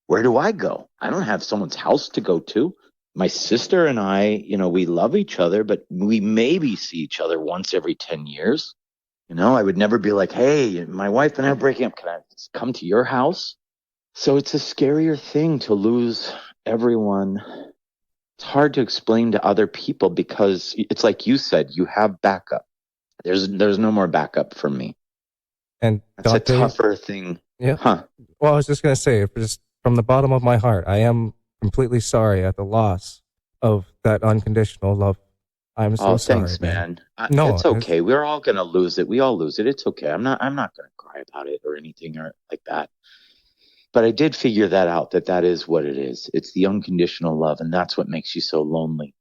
Where do I go? I don't have someone's house to go to. My sister and I, you know, we love each other, but we maybe see each other once every 10 years. You know, I would never be like, hey, my wife and I are breaking up. Can I come to your house? So it's a scarier thing to lose everyone. It's hard to explain to other people because it's like you said, you have backup. There's no more backup for me. And That's a Dante, tougher thing. yeah. Huh. Well, I was just going to say, just from the bottom of my heart, I am completely sorry at the loss of that unconditional love. I'm so Oh, sorry, thanks, man. man. No, It's okay. We're all gonna lose it. We all lose it. It's okay. I'm not gonna cry about it or anything or like that. But I did figure that out, that is what it is. It's the unconditional love, and that's what makes you so lonely.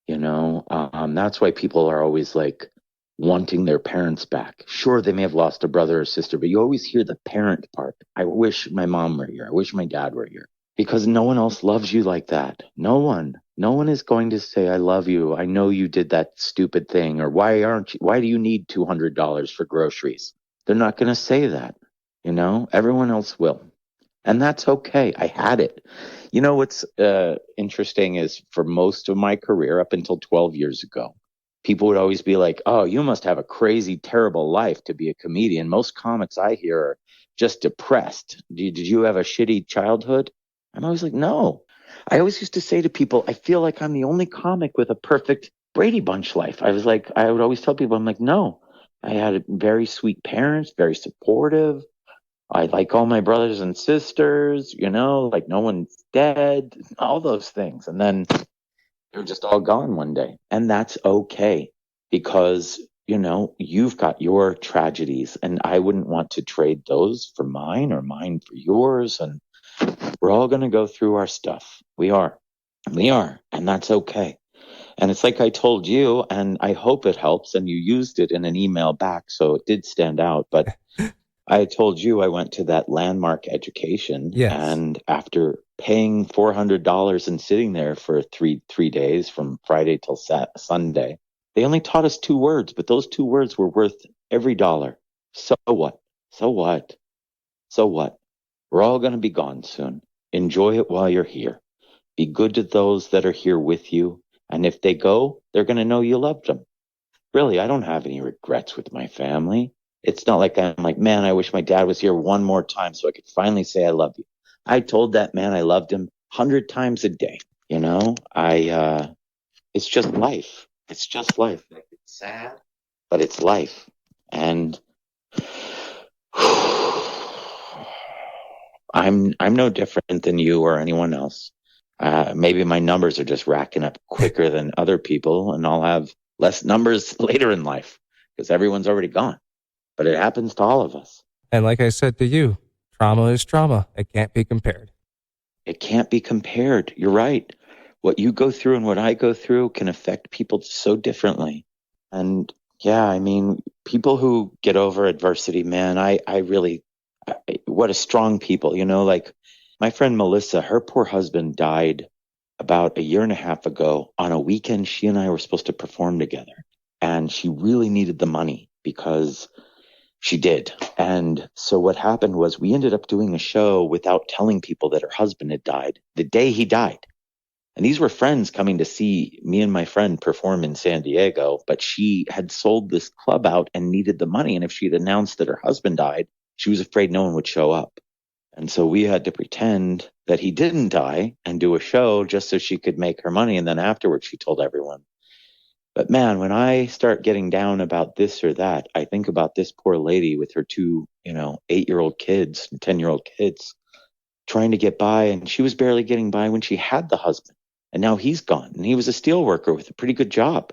That's why people are always like wanting their parents back. Sure, they may have lost a brother or sister, but you always hear the parent part. I wish my mom were here. I wish my dad were here because no one else loves you like that. No one is going to say, I love you. I know you did that stupid thing. Or why do you need $200 for groceries? They're not going to say that. Everyone else will. And that's okay. I had it. What's interesting is for most of my career, up until 12 years ago, people would always be like, oh, you must have a crazy, terrible life to be a comedian. Most comics I hear are just depressed. Did you have a shitty childhood? I'm always like, no. I always used to say to people, I feel like I'm the only comic with a perfect Brady Bunch life. I would always tell people, I'm like, no. I had very sweet parents, very supportive. I like all my brothers and sisters, like no one's dead, all those things. And then they're just all gone one day. And that's okay because, you've got your tragedies and I wouldn't want to trade those for mine or mine for yours. And we're all going to go through our stuff. We are. We are. And that's okay. And it's like I told you, and I hope it helps. And you used it in an email back. So it did stand out. But I told you I went to that landmark education, yes. and after paying $400 and sitting there for three days from Friday till Sunday, they only taught us 2 words, but those 2 words were worth every dollar. So what? So what? So what? We're all going to be gone soon. Enjoy it while you're here. Be good to those that are here with you, and if they go, they're going to know you loved them. Really, I don't have any regrets with my family. It's not like I'm like, man, I wish my dad was here one more time so I could finally say I love you. I told that man I loved him 100 times a day. It's just life. It's just life. It's sad, but it's life. And I'm no different than you or anyone else. Maybe my numbers are just racking up quicker than other people, and I'll have less numbers later in life because everyone's already gone. But it happens to all of us. And like I said to you, trauma is trauma. It can't be compared. It can't be compared. You're right. What you go through and what I go through can affect people so differently. And yeah, I mean, people who get over adversity, man, what a strong people, like my friend Melissa, her poor husband died about a year and a half ago on a weekend. She and I were supposed to perform together, and she really needed the money because she did. And so what happened was we ended up doing a show without telling people that her husband had died the day he died. And these were friends coming to see me and my friend perform in San Diego, but she had sold this club out and needed the money. And if she had announced that her husband died, she was afraid no one would show up. And so we had to pretend that he didn't die and do a show just so she could make her money. And then afterwards, she told everyone. But man, when I start getting down about this or that, I think about this poor lady with her two, 8-year-old kids and 10-year-old kids trying to get by. And she was barely getting by when she had the husband. And now he's gone. And he was a steel worker with a pretty good job.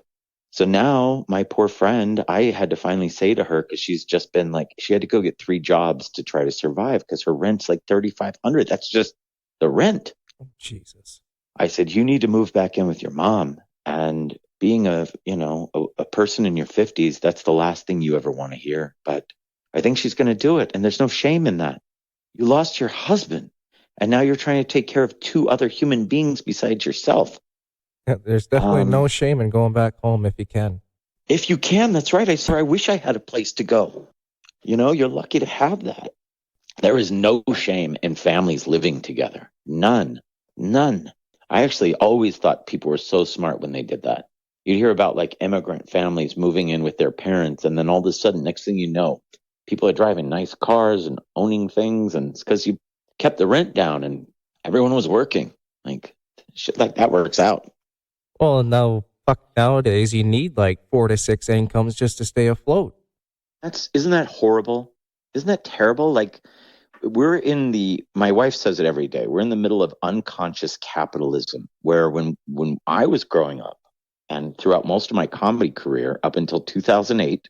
So now my poor friend, I had to finally say to her, because she's just been like, she had to go get 3 jobs to try to survive because her rent's like $3,500. That's just the rent. Oh, Jesus. I said, you need to move back in with your mom. And being a person in your 50s, that's the last thing you ever want to hear. But I think she's going to do it. And there's no shame in that. You lost your husband. And now you're trying to take care of 2 other human beings besides yourself. Yeah, there's definitely no shame in going back home if you can. If you can, that's right. I wish I had a place to go. You're lucky to have that. There is no shame in families living together. None. None. I actually always thought people were so smart when they did that. You'd hear about like immigrant families moving in with their parents, and then all of a sudden, next thing you know, people are driving nice cars and owning things, and it's because kept the rent down, and everyone was working. Like shit like that works out. Well, now, fuck, nowadays you need like 4 to 6 incomes just to stay afloat. Isn't that horrible? Isn't that terrible? Like my wife says it every day. We're in the middle of unconscious capitalism where when I was growing up and throughout most of my comedy career up until 2008,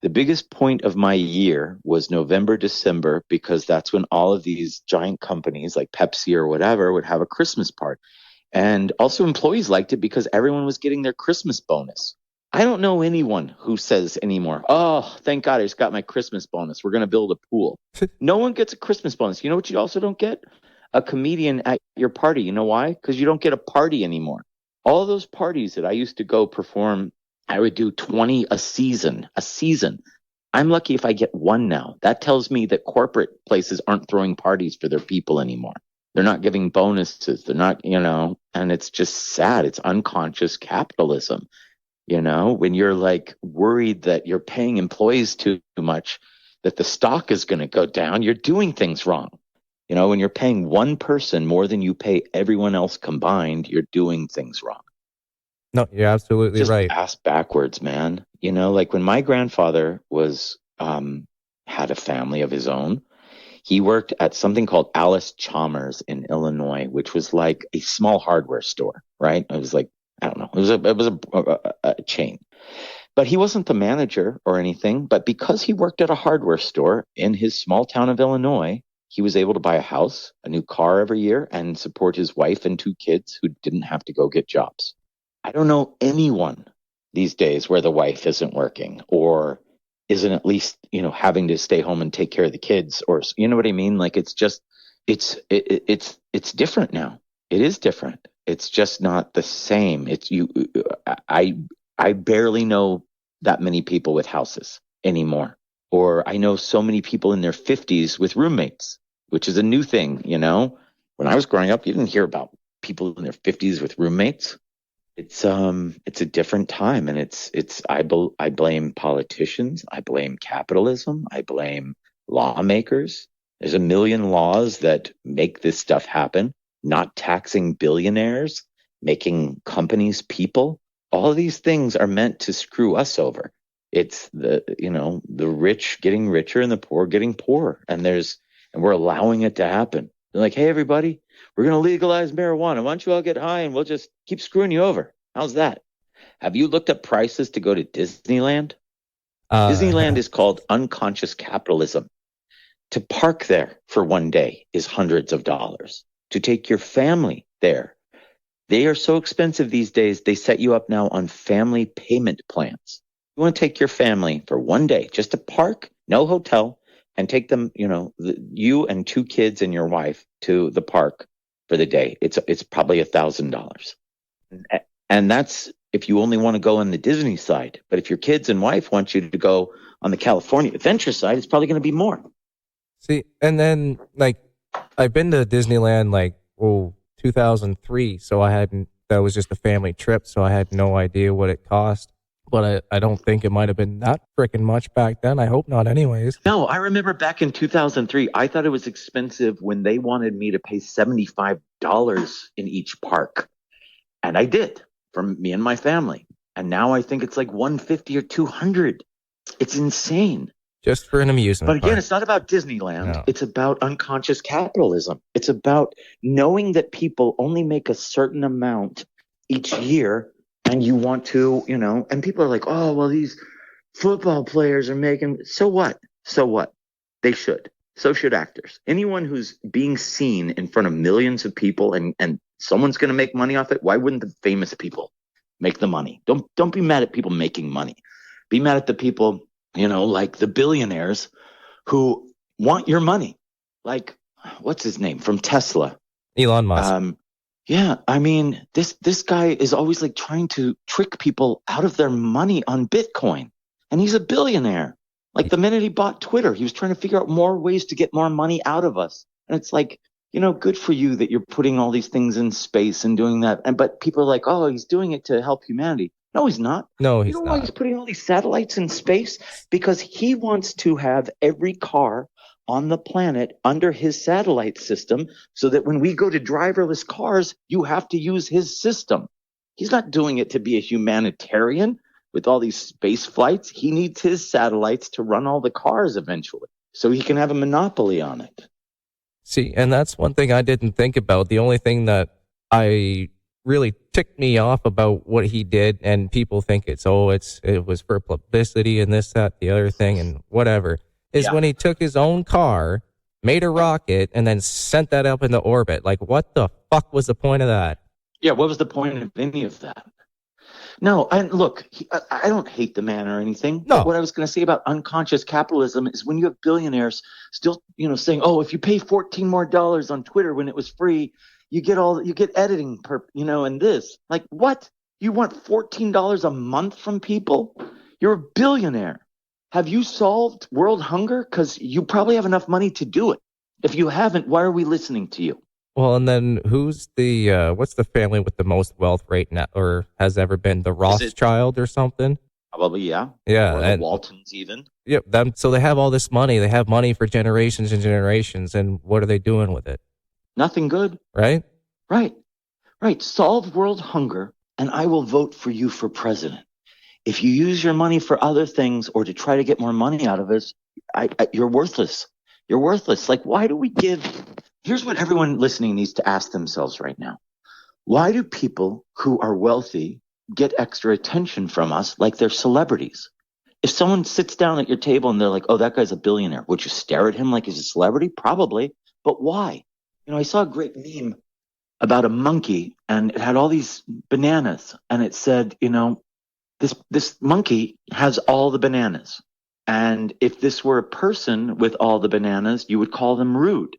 the biggest point of my year was November, December, because that's when all of these giant companies like Pepsi or whatever would have a Christmas party. And also employees liked it because everyone was getting their Christmas bonus. I don't know anyone who says anymore, oh, thank God I just got my Christmas bonus. We're going to build a pool. No one gets a Christmas bonus. You know what you also don't get? A comedian at your party. You know why? Because you don't get a party anymore. All those parties that I used to go perform, I would do 20 a season. I'm lucky if I get one now. That tells me that corporate places aren't throwing parties for their people anymore. They're not giving bonuses. They're not, and it's just sad. It's unconscious capitalism. When you're like worried that you're paying employees too much, that the stock is going to go down, you're doing things wrong. When you're paying one person more than you pay everyone else combined, you're doing things wrong. No, you're absolutely Just right. ass backwards, man. Like when my grandfather had a family of his own, he worked at something called Alice Chalmers in Illinois, which was like a small hardware store, right? It was like, I don't know. It was a chain, but he wasn't the manager or anything. But because he worked at a hardware store in his small town of Illinois, he was able to buy a house, a new car every year, and support his wife and 2 kids who didn't have to go get jobs. I don't know anyone these days where the wife isn't working or isn't at least, having to stay home and take care of the kids, or, you know what I mean? Like, it's just, it's different now. It is different. It's just not the same. I barely know that many people with houses anymore. Or I know so many people in their 50s with roommates, which is a new thing, When I was growing up, you didn't hear about people in their 50s with roommates. It's a different time, and I blame politicians, I blame capitalism, I blame lawmakers. There's a million laws that make this stuff happen, not taxing billionaires, making companies people. All of these things are meant to screw us over. It's the rich getting richer and the poor getting poorer, and we're allowing it to happen. They're like, hey, everybody, we're going to legalize marijuana. Why don't you all get high and we'll just keep screwing you over? How's that? Have you looked up prices to go to Disneyland? Disneyland is called unconscious capitalism. To park there for one day is hundreds of dollars. To take your family there, they are so expensive these days, they set you up now on family payment plans. You want to take your family for one day just to park, no hotel, and take them, you and 2 kids and your wife to the park for the day. It's probably $1,000. And that's if you only want to go on the Disney side. But if your kids and wife want you to go on the California Adventure side, it's probably going to be more. See, and then, like, I've been to Disneyland, 2003, so that was just a family trip, so I had no idea what it cost. But I don't think it might have been that freaking much back then. I hope not anyways. No, I remember back in 2003, I thought it was expensive when they wanted me to pay $75 in each park. And I did for me and my family. And now I think it's like $150 or $200. It's insane. Just for an amusement But again, park. It's not about Disneyland. No. It's about unconscious capitalism. It's about knowing that people only make a certain amount each year, and you want to, and people are like, oh, well, these football players are making, so what? So what? They should. So should actors. Anyone who's being seen in front of millions of people and someone's going to make money off it, why wouldn't the famous people make the money? Don't be mad at people making money. Be mad at the people, like the billionaires who want your money. Like, what's his name from Tesla? Elon Musk. Yeah, I mean, this guy is always like trying to trick people out of their money on Bitcoin. And he's a billionaire. Like the minute he bought Twitter, he was trying to figure out more ways to get more money out of us. And it's like, good for you that you're putting all these things in space and doing that. But people are like, oh, he's doing it to help humanity. No, he's not. No, he's You know not. why he's putting all these satellites in space? Because he wants to have every car on the planet under his satellite system so that when we go to driverless cars, you have to use his system. He's not doing it to be a humanitarian with all these space flights. He needs his satellites to run all the cars eventually so he can have a monopoly on it. See, and that's one thing I didn't think about. The only thing that I really ticked me off about what he did, and people think it was for publicity and this, that, the other thing, and whatever, is when he took his own car, made a rocket, and then sent that up into orbit. Like, what the fuck was the point of that? Yeah, what was the point of any of that? No, and look, I don't hate the man or anything. No. What I was going to say about unconscious capitalism is when you have billionaires still, saying, "Oh, if you pay $14 more on Twitter when it was free, you get editing and this." Like, what? You want $14 a month from people? You're a billionaire. Have you solved world hunger? Because you probably have enough money to do it. If you haven't, why are we listening to you? Well, and then what's the family with the most wealth right now, or has ever been, the Rothschild or something? Probably, yeah. Yeah. Or the Waltons even. Yep. So they have all this money. They have money for generations and generations. And what are they doing with it? Nothing good. Right? Right. Solve world hunger and I will vote for you for president. If you use your money for other things or to try to get more money out of us, you're worthless. You're worthless. Like, why do we give... Here's what everyone listening needs to ask themselves right now. Why do people who are wealthy get extra attention from us like they're celebrities? If someone sits down at your table and they're like, "Oh, that guy's a billionaire," would you stare at him like he's a celebrity? Probably. But why? I saw a great meme about a monkey and it had all these bananas and it said, this monkey has all the bananas. And if this were a person with all the bananas, you would call them rude.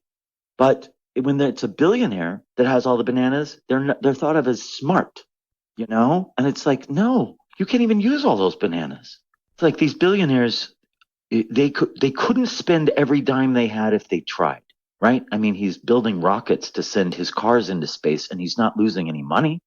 But when it's a billionaire that has all the bananas, they're thought of as smart, And it's like, no, you can't even use all those bananas. It's like these billionaires, they couldn't spend every dime they had if they tried, right? I mean, he's building rockets to send his cars into space, and he's not losing any money.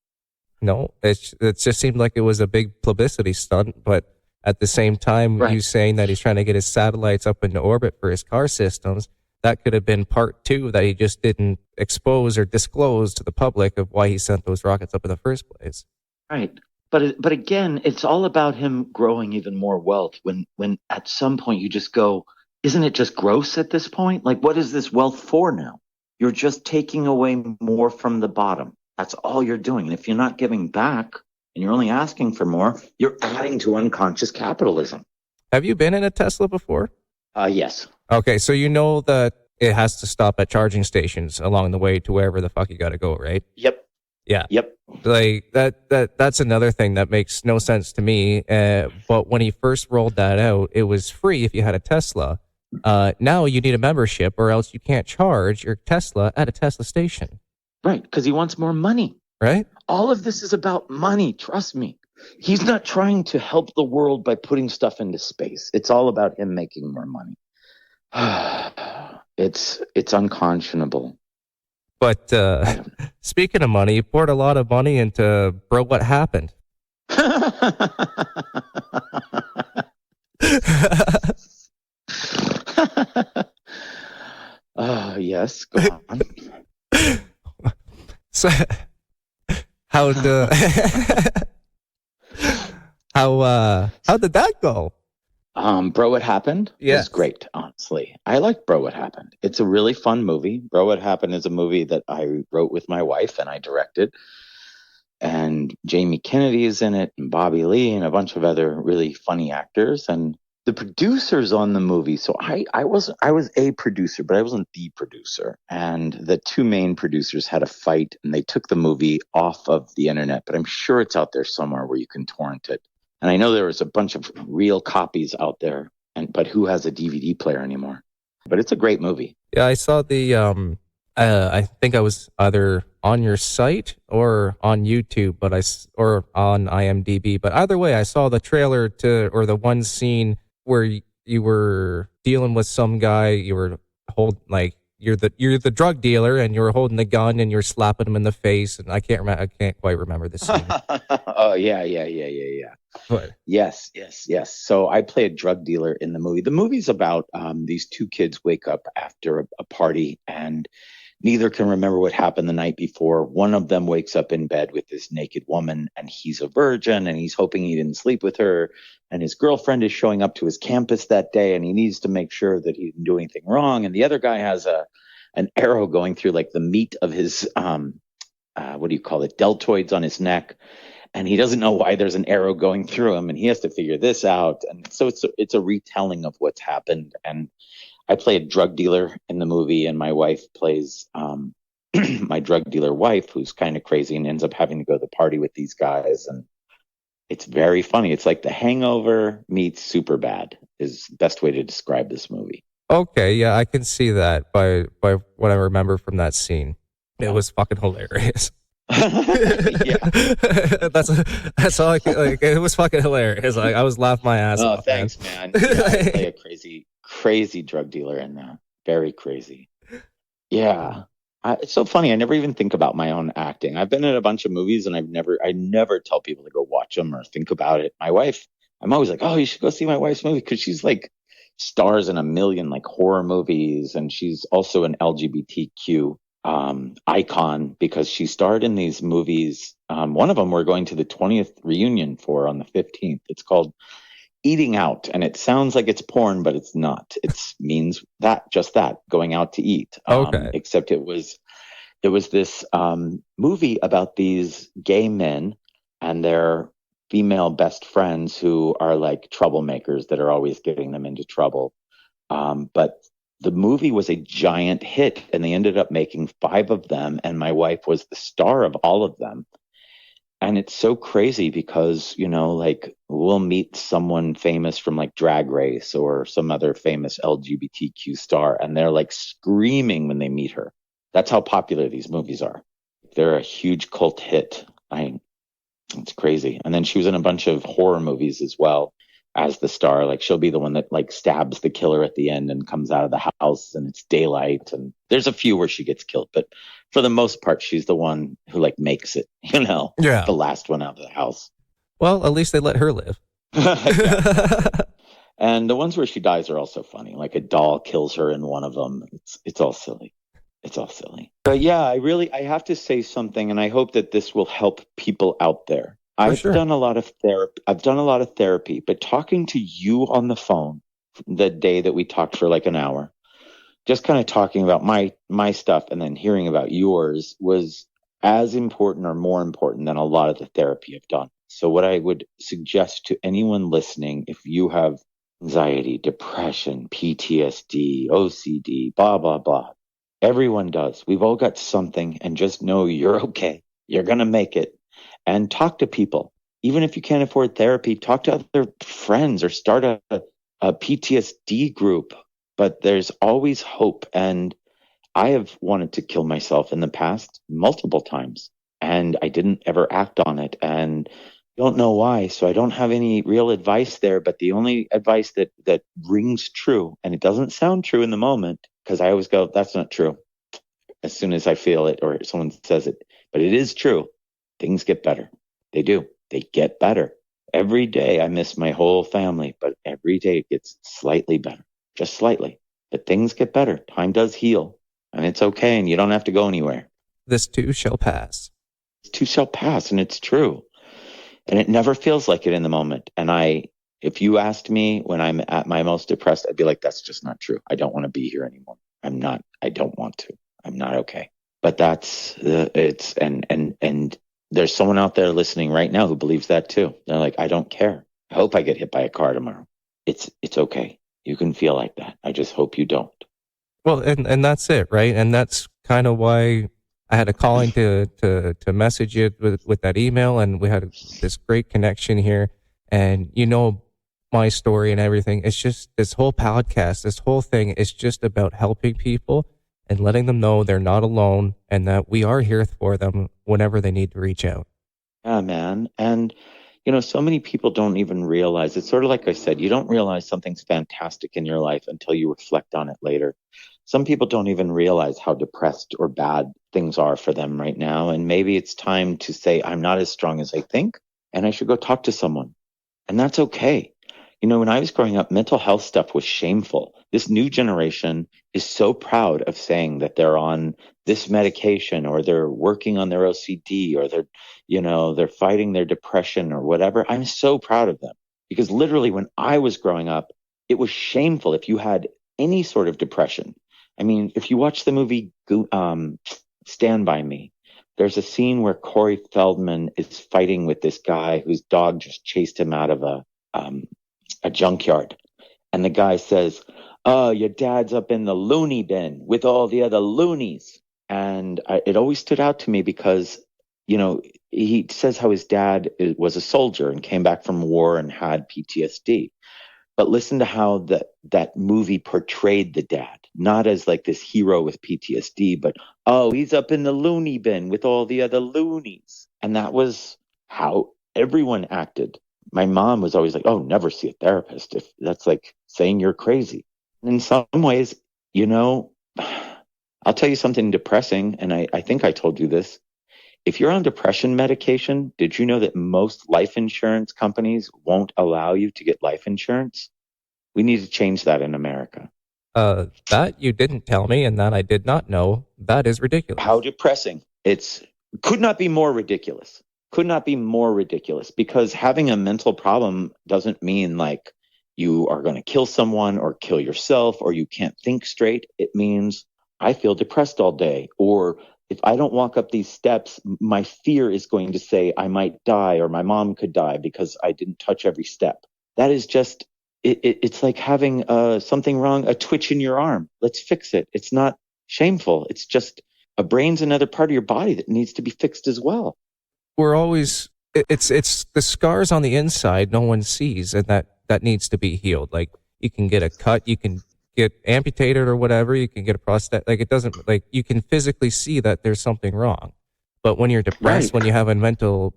No, it just seemed like it was a big publicity stunt, but at the same time, you saying that he's trying to get his satellites up into orbit for his car systems. That could have been part two that he just didn't expose or disclose to the public of why he sent those rockets up in the first place. Right. But again, it's all about him growing even more wealth when at some point you just go, isn't it just gross at this point? Like, what is this wealth for now? You're just taking away more from the bottom. That's all you're doing. And if you're not giving back and you're only asking for more, you're adding to unconscious capitalism. Have you been in a Tesla before? Yes. Okay, so you know that it has to stop at charging stations along the way to wherever the fuck you got to go, right? Yep. Yeah. Yep. Like that's another thing that makes no sense to me. But when he first rolled that out, it was free if you had a Tesla. Now you need a membership or else you can't charge your Tesla at a Tesla station. Right, because he wants more money. Right? All of this is about money, trust me. He's not trying to help the world by putting stuff into space. It's all about him making more money. It's unconscionable. But speaking of money, you poured a lot of money into Bro, What Happened? Yes, go on. So, how did that go? Bro, What Happened? Yeah. Was great, honestly. I liked Bro, What Happened. It's a really fun movie. Bro, What Happened is a movie that I wrote with my wife and I directed. And Jamie Kennedy is in it, and Bobby Lee, and a bunch of other really funny actors. And the producers on the movie, so I was a producer, but I wasn't the producer. And the two main producers had a fight, and they took the movie off of the internet. But I'm sure it's out there somewhere where you can torrent it. And I know there was a bunch of real copies out there, but who has a DVD player anymore? But it's a great movie. Yeah, I saw the, I think I was either on your site or on YouTube, or on IMDb. But either way, I saw the trailer or the one scene where you were dealing with some guy, you were you're the drug dealer, and you're holding the gun, and you're slapping him in the face, and I can't quite remember the scene. Oh yeah. But Yes. So I play a drug dealer in the movie. The movie's about these two kids wake up after a party, and neither can remember what happened the night before. One of them wakes up in bed with this naked woman, and he's a virgin, and he's hoping he didn't sleep with her. And his girlfriend is showing up to his campus that day, and he needs to make sure that he didn't do anything wrong. And the other guy has an arrow going through like the meat of his what do you call it, deltoids on his neck, and he doesn't know why there's an arrow going through him, and he has to figure this out. And so it's a retelling of what's happened. And I play a drug dealer in the movie, and my wife plays my drug dealer wife, who's kind of crazy and ends up having to go to the party with these guys. And it's very funny. It's like The Hangover meets Superbad is the best way to describe this movie. okay, yeah, I can see that by what I remember from that scene. It was fucking hilarious. Yeah. That's all I can, like. It was fucking hilarious. Like, I was laughing my ass off. Thanks, man. Yeah, I play a crazy drug dealer in there. Very crazy. Yeah. It's so funny. I never even think about my own acting. I've been in a bunch of movies, and I never tell people to go watch them or think about it. My wife, I'm always like, oh, you should go see my wife's movie, because she's like stars in a million like horror movies, and she's also an LGBTQ icon, because she starred in these movies. One of them we're going to the 20th reunion for on the 15th. It's called Eating Out, and it sounds like it's porn, but it's not. It means just that, going out to eat. Okay. Except it was this movie about these gay men and their female best friends who are like troublemakers that are always getting them into trouble. But the movie was a giant hit, and they ended up making 5 of them, and my wife was the star of all of them. And it's so crazy because, like, we'll meet someone famous from like Drag Race or some other famous LGBTQ star, and they're like screaming when they meet her. That's how popular these movies are. They're a huge cult hit. It's crazy. And then she was in a bunch of horror movies as well as the star. Like, she'll be the one that like stabs the killer at the end and comes out of the house, and it's daylight. And there's a few where she gets killed, but for the most part, she's the one who like makes it, Yeah. the last one out of the house. Well, at least they let her live. And the ones where she dies are also funny. Like a doll kills her in one of them. It's all silly. It's all silly. But yeah, I have to say something, and I hope that this will help people out there. I've done a lot of therapy, but talking to you on the phone the day that we talked for like an hour, just kind of talking about my stuff and then hearing about yours was as important or more important than a lot of the therapy I've done. So what I would suggest to anyone listening, if you have anxiety, depression, PTSD, OCD, blah, blah, blah, everyone does. We've all got something, and just know you're okay. You're going to make it. And talk to people. Even if you can't afford therapy, talk to other friends or start a PTSD group. But there's always hope. And I have wanted to kill myself in the past multiple times, and I didn't ever act on it. And don't know why. So I don't have any real advice there. But the only advice that rings true, and it doesn't sound true in the moment, because I always go, that's not true, as soon as I feel it or someone says it. But it is true. Things get better. They do. They get better. Every day I miss my whole family, but every day it gets slightly better, just slightly. But things get better. Time does heal, and it's okay, and you don't have to go anywhere. This too shall pass. This too shall pass, and it's true. And it never feels like it in the moment. And if you asked me when I'm at my most depressed, I'd be like, that's just not true. I don't want to be here anymore. I don't want to. I'm not okay. But and there's someone out there listening right now who believes that too. They're like, I don't care. I hope I get hit by a car tomorrow. It's okay. You can feel like that. I just hope you don't. Well, and that's it, right? And that's kind of why I had a calling to message you with that email, and we had this great connection here. And my story and everything. It's just this whole podcast, this whole thing is just about helping people and letting them know they're not alone, and that we are here for them whenever they need to reach out. Yeah, man. And, so many people don't even realize, it's sort of like I said, you don't realize something's fantastic in your life until you reflect on it later. some people don't even realize how depressed or bad things are for them right now. And maybe it's time to say, I'm not as strong as I think, and I should go talk to someone. And that's okay. When I was growing up, mental health stuff was shameful. This new generation is so proud of saying that they're on this medication, or they're working on their OCD, or they're fighting their depression or whatever. I'm so proud of them, because literally when I was growing up, it was shameful if you had any sort of depression. I mean, if you watch the movie Stand By Me, there's a scene where Corey Feldman is fighting with this guy whose dog just chased him out of a junkyard. And the guy says, "Oh, your dad's up in the loony bin with all the other loonies." And it always stood out to me because, he says how his dad was a soldier and came back from war and had PTSD. But listen to how that movie portrayed the dad, not as like this hero with PTSD, but, oh, he's up in the loony bin with all the other loonies. And that was how everyone acted. My mom was always like, "Oh, never see a therapist. If that's like saying you're crazy." And in some ways, I'll tell you something depressing. And I think I told you this. If you're on depression medication, did you know that most life insurance companies won't allow you to get life insurance? We need to change that in America. That you didn't tell me, and that I did not know. That is ridiculous. How depressing. Could not be more ridiculous. Could not be more ridiculous, because having a mental problem doesn't mean like you are going to kill someone or kill yourself or you can't think straight. It means I feel depressed all day, or if I don't walk up these steps, my fear is going to say I might die or my mom could die because I didn't touch every step. That is just, it's like having something wrong, a twitch in your arm. Let's fix it. It's not shameful. It's just a brain's another part of your body that needs to be fixed as well. We're always, it's the scars on the inside no one sees, and that needs to be healed. Like, you can get a cut, you can get amputated or whatever, you can get a prostate. Like, it doesn't, like, you can physically see that there's something wrong. But when you're depressed, when you have a mental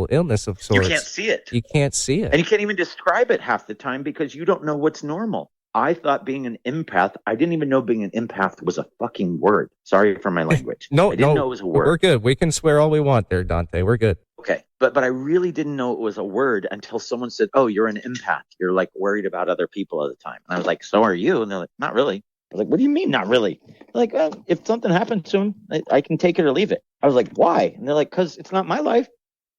illness of sorts, you can't see it. You can't see it. And you can't even describe it half the time because you don't know what's normal. I thought being an empath, I didn't even know being an empath was a fucking word. Sorry for my language. No, I didn't know it was a word. We're good. We can swear all we want there, Dante. We're good. Okay. But I really didn't know it was a word until someone said, "Oh, you're an empath. You're like worried about other people all the time." And I was like, "So are you?" And they're like, "Not really." I was like, "What do you mean, not really?" They're like, "Well, if something happens to him, I can take it or leave it." I was like, "Why?" And they're like, "Because it's not my life."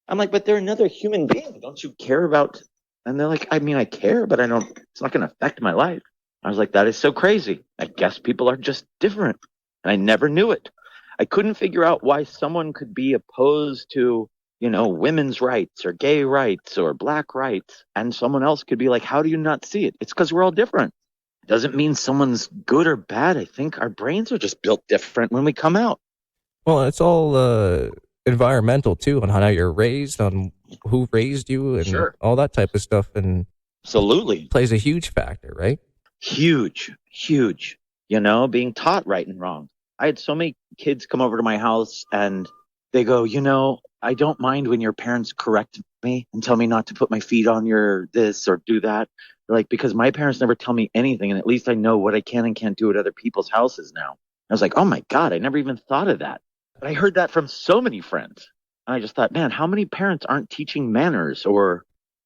I'm like, "But they're another human being. Don't you care about?" And they're like, "I mean, I care, but it's not going to affect my life." I was like, "That is so crazy. I guess people are just different." And I never knew it. I couldn't figure out why someone could be opposed to, women's rights or gay rights or black rights. And someone else could be like, "How do you not see it?" It's because we're all different. It doesn't mean someone's good or bad. I think our brains are just built different when we come out. Well, it's all environmental too, on how you're raised, on who raised you, and all that type of stuff. And absolutely plays a huge factor, right? Huge. Being taught right and wrong. I had so many kids come over to my house and they go, "I don't mind when your parents correct me and tell me not to put my feet on your this or do that." They're like, because my parents never tell me anything, and at least I know what I can and can't do at other people's houses now. I was like, oh my God, I never even thought of that. But I heard that from so many friends. And I just thought, man, how many parents aren't teaching manners?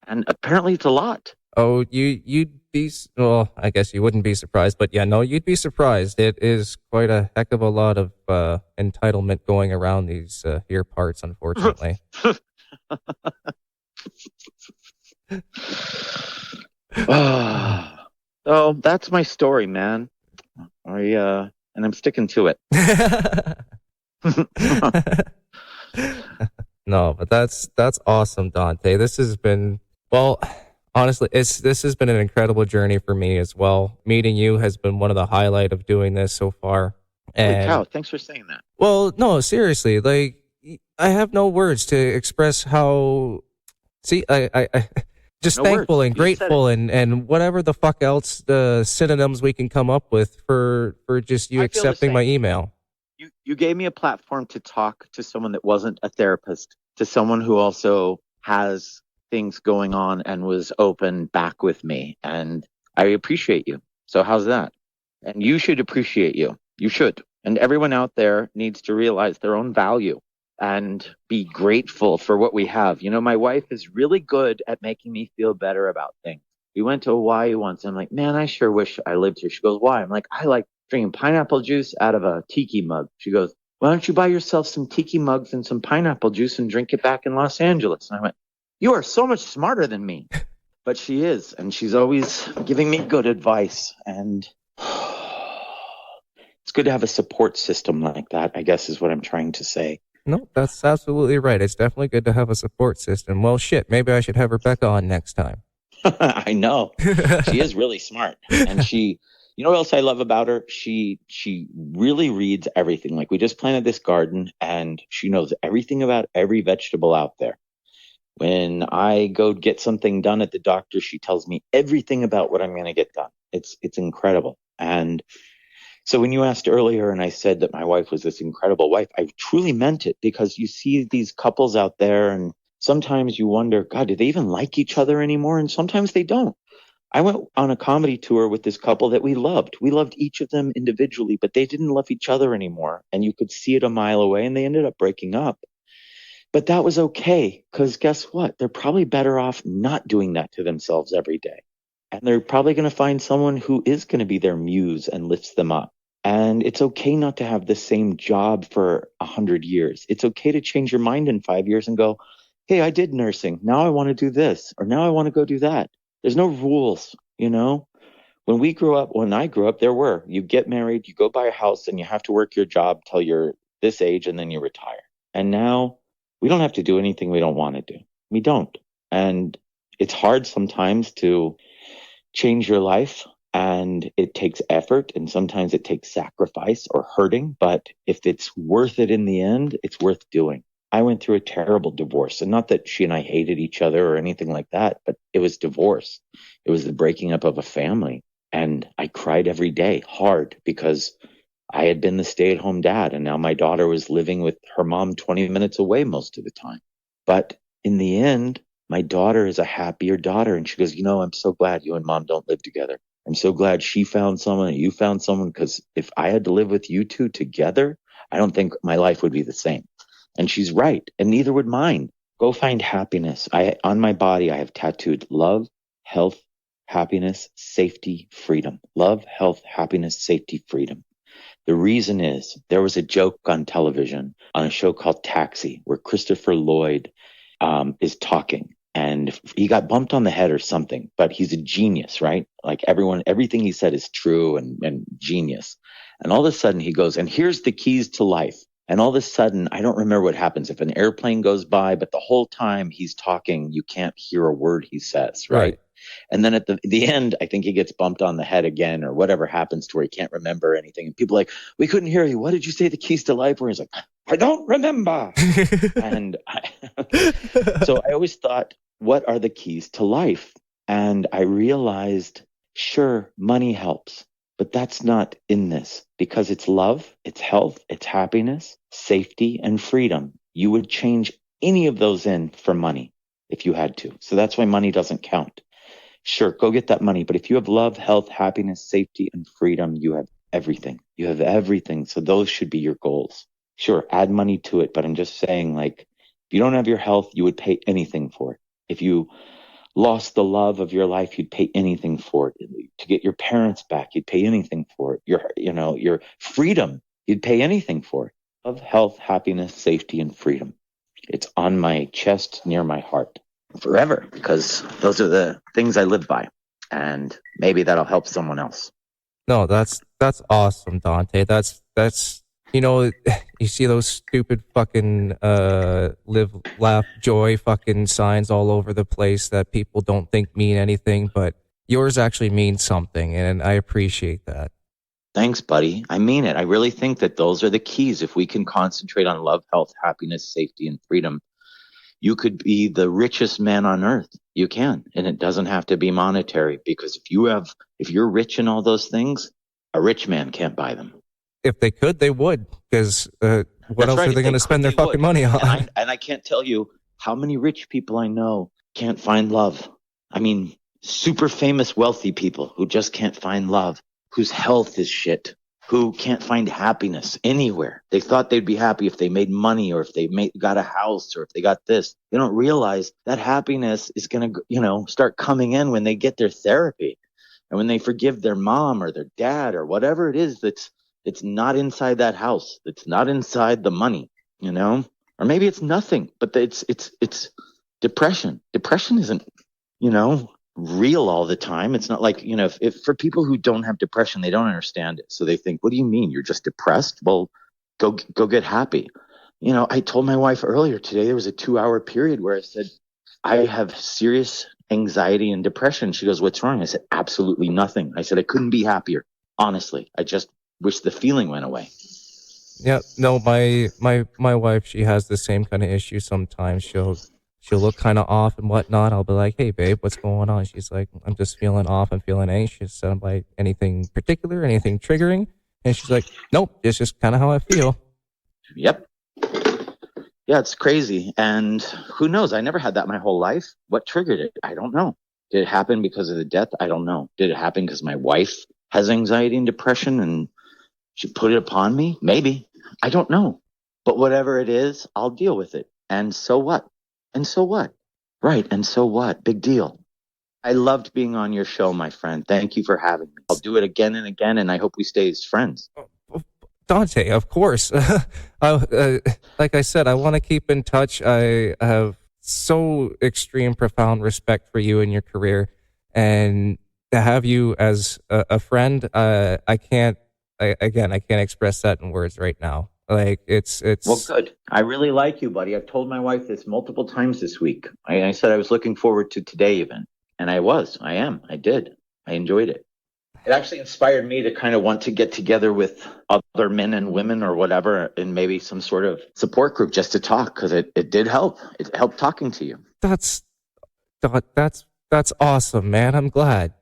And apparently it's a lot. Oh, you'd be, well, I guess you wouldn't be surprised, but yeah, no, you'd be surprised. It is quite a heck of a lot of entitlement going around these here parts, unfortunately. So that's my story, man. And I'm sticking to it. No, but that's awesome, Dante. This has been, well, honestly, this has been an incredible journey for me as well. Meeting you has been one of the highlight of doing this so far. Holy cow, thanks for saying that. Well, no, seriously, like, I have no words to express how, I just no thankful words. And grateful and whatever the fuck else the synonyms we can come up with for just you accepting my email. You gave me a platform to talk to someone that wasn't a therapist, to someone who also has things going on and was open back with me. And I appreciate you. So how's that? And you should appreciate you. You should. And everyone out there needs to realize their own value and be grateful for what we have. You know, my wife is really good at making me feel better about things. We went to Hawaii once. And I'm like, man, I sure wish I lived here. She goes, why? I'm like, I like drinking pineapple juice out of a tiki mug. She goes, why don't you buy yourself some tiki mugs and some pineapple juice and drink it back in Los Angeles? And I went, you are so much smarter than me. But she is, and she's always giving me good advice. And it's good to have a support system like that, I guess is what I'm trying to say. No, that's absolutely right. It's definitely good to have a support system. Well, shit, maybe I should have Rebecca on next time. I know. She is really smart. And you know what else I love about her? She really reads everything. Like, we just planted this garden and she knows everything about every vegetable out there. When I go get something done at the doctor, she tells me everything about what I'm going to get done. It's incredible. And so when you asked earlier and I said that my wife was this incredible wife, I truly meant it, because you see these couples out there and sometimes you wonder, God, do they even like each other anymore? And sometimes they don't. I went on a comedy tour with this couple that we loved. We loved each of them individually, but they didn't love each other anymore. And you could see it a mile away, and they ended up breaking up. But that was okay, because guess what? They're probably better off not doing that to themselves every day. And they're probably going to find someone who is going to be their muse and lifts them up. And it's okay not to have the same job for 100 years. It's okay to change your mind in 5 years and go, hey, I did nursing. Now I want to do this, or now I want to go do that. There's no rules, you know? When I grew up, you get married, you go buy a house, and you have to work your job till you're this age, and then you retire. And now we don't have to do anything we don't want to do. We don't. And it's hard sometimes to change your life, and it takes effort, and sometimes it takes sacrifice or hurting. But if it's worth it in the end, it's worth doing. I went through a terrible divorce, and not that she and I hated each other or anything like that, but it was divorce. It was the breaking up of a family. And I cried every day hard, because I had been the stay-at-home dad, and now my daughter was living with her mom 20 minutes away most of the time. But in the end, my daughter is a happier daughter. And she goes, you know, I'm so glad you and mom don't live together. I'm so glad she found someone and you found someone, because if I had to live with you two together, I don't think my life would be the same. And she's right. And neither would mine. Go find happiness. On my body, I have tattooed love, health, happiness, safety, freedom. Love, health, happiness, safety, freedom. The reason is there was a joke on television on a show called Taxi where Christopher Lloyd is talking, and he got bumped on the head or something, but he's a genius, right? Like everything he said is true and genius. And all of a sudden he goes, and here's the keys to life. And all of a sudden, I don't remember what happens if an airplane goes by, but the whole time he's talking, you can't hear a word he says, right? And then at the end, I think he gets bumped on the head again, or whatever happens to where he can't remember anything. And people are like, we couldn't hear you. What did you say the keys to life were? He's like, I don't remember. So I always thought, what are the keys to life? And I realized, sure, money helps, but that's not in this, because it's love, it's health, it's happiness, safety, and freedom. You would change any of those in for money if you had to. So that's why money doesn't count. Sure, go get that money. But if you have love, health, happiness, safety, and freedom, you have everything. You have everything. So those should be your goals. Sure, add money to it. But I'm just saying, like, if you don't have your health, you would pay anything for it. If you lost the love of your life, you'd pay anything for it. To get your parents back, you'd pay anything for it. Your freedom, you'd pay anything for it. Love, health, happiness, safety, and freedom. It's on my chest, near my heart. Forever, because those are the things I live by, and maybe that'll help someone else. No, that's awesome, Dante. That's you see those stupid fucking live, laugh, joy fucking signs all over the place that people don't think mean anything, but yours actually means something, and I appreciate that. Thanks, buddy. I mean it. I really think that those are the keys. If we can concentrate on love, health, happiness, safety, and freedom, you could be the richest man on earth. You can. And it doesn't have to be monetary, because if you're rich in all those things, a rich man can't buy them. If they could, they would, because what else are they going to spend their fucking money on? And I can't tell you how many rich people I know can't find love. I mean, super famous, wealthy people who just can't find love, whose health is shit, who can't find happiness anywhere. They thought they'd be happy if they made money or if they got a house or if they got this. They don't realize that happiness is going to, start coming in when they get their therapy and when they forgive their mom or their dad or whatever it is it's not inside that house. It's not inside the money, or maybe it's nothing, but it's depression. Depression isn't, real all the time. It's not like, if for people who don't have depression, they don't understand it. So they think, what do you mean? You're just depressed? Well, go get happy. I told my wife earlier today, there was a 2-hour period where I said, I have serious anxiety and depression. She goes, what's wrong? I said, absolutely nothing. I said, I couldn't be happier. Honestly, I just wish the feeling went away. Yeah, no, my wife, she has the same kind of issue sometimes. She'll look kind of off and whatnot. I'll be like, hey, babe, what's going on? She's like, I'm just feeling off. I'm feeling anxious. So I'm like, anything particular, anything triggering? And she's like, nope, it's just kind of how I feel. Yep. Yeah, it's crazy. And who knows? I never had that my whole life. What triggered it? I don't know. Did it happen because of the death? I don't know. Did it happen because my wife has anxiety and depression and she put it upon me? Maybe. I don't know. But whatever it is, I'll deal with it. And so what? And so what? Right. And so what? Big deal. I loved being on your show, my friend. Thank you for having me. I'll do it again and again, and I hope we stay as friends. Dante, of course. Like I said, I want to keep in touch. I have so extreme, profound respect for you and your career. And to have you as a friend, I can't express that in words right now. Like it's well, good. I really like you, buddy. I've told my wife this multiple times this week. I said I was looking forward to today even. And I did. I enjoyed it. It actually inspired me to kind of want to get together with other men and women or whatever in maybe some sort of support group just to talk, because it did help. It helped talking to you. That's awesome, man. I'm glad.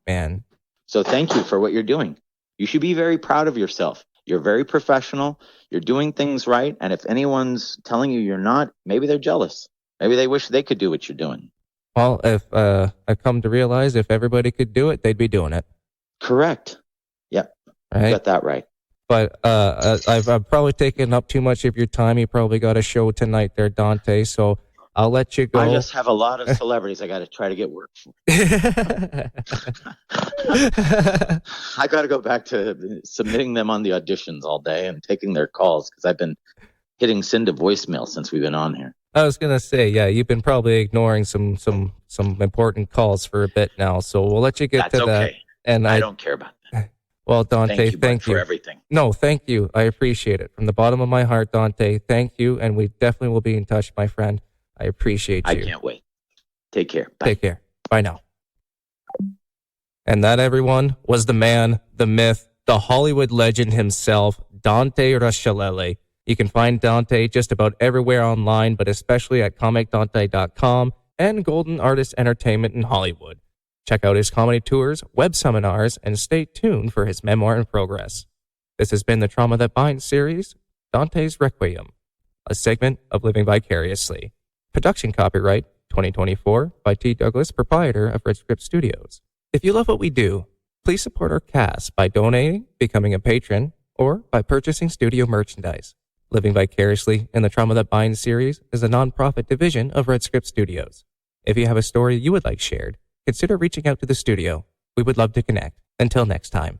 Man. So thank you for what you're doing. You should be very proud of yourself. You're very professional. You're doing things right. And if anyone's telling you you're not, maybe they're jealous. Maybe they wish they could do what you're doing. Well, if I've come to realize if everybody could do it, they'd be doing it. Correct. Yep. Right? You got that right. But I've probably taken up too much of your time. You probably got a show tonight there, Dante. So I'll let you go. I just have a lot of celebrities I got to try to get work for. I got to go back to submitting them on the auditions all day and taking their calls because I've been hitting send to voicemail since we've been on here. I was going to say, yeah, you've been probably ignoring some important calls for a bit now, so we'll let you get to that. And I don't care about that. Well, Dante, thank you for everything. No, thank you. I appreciate it. From the bottom of my heart, Dante, thank you, and we definitely will be in touch, my friend. I appreciate you. I can't wait. Take care. Bye. Take care. Bye now. And that, everyone, was the man, the myth, the Hollywood legend himself, Dante Ruscellele. You can find Dante just about everywhere online, but especially at comicdante.com and Golden Artist Entertainment in Hollywood. Check out his comedy tours, web seminars, and stay tuned for his memoir in progress. This has been the Trauma That Binds series, Dante's Requiem, a segment of Living Vicariously. Production copyright 2024 by T. Douglas, proprietor of RedScriptStudios. If you love what we do, please support our cast by donating, becoming a patron, or by purchasing studio merchandise. Living Vicariously in the Trauma That Binds series is a non-profit division of RedScriptStudios. If you have a story you would like shared, consider reaching out to the studio. We would love to connect. Until next time.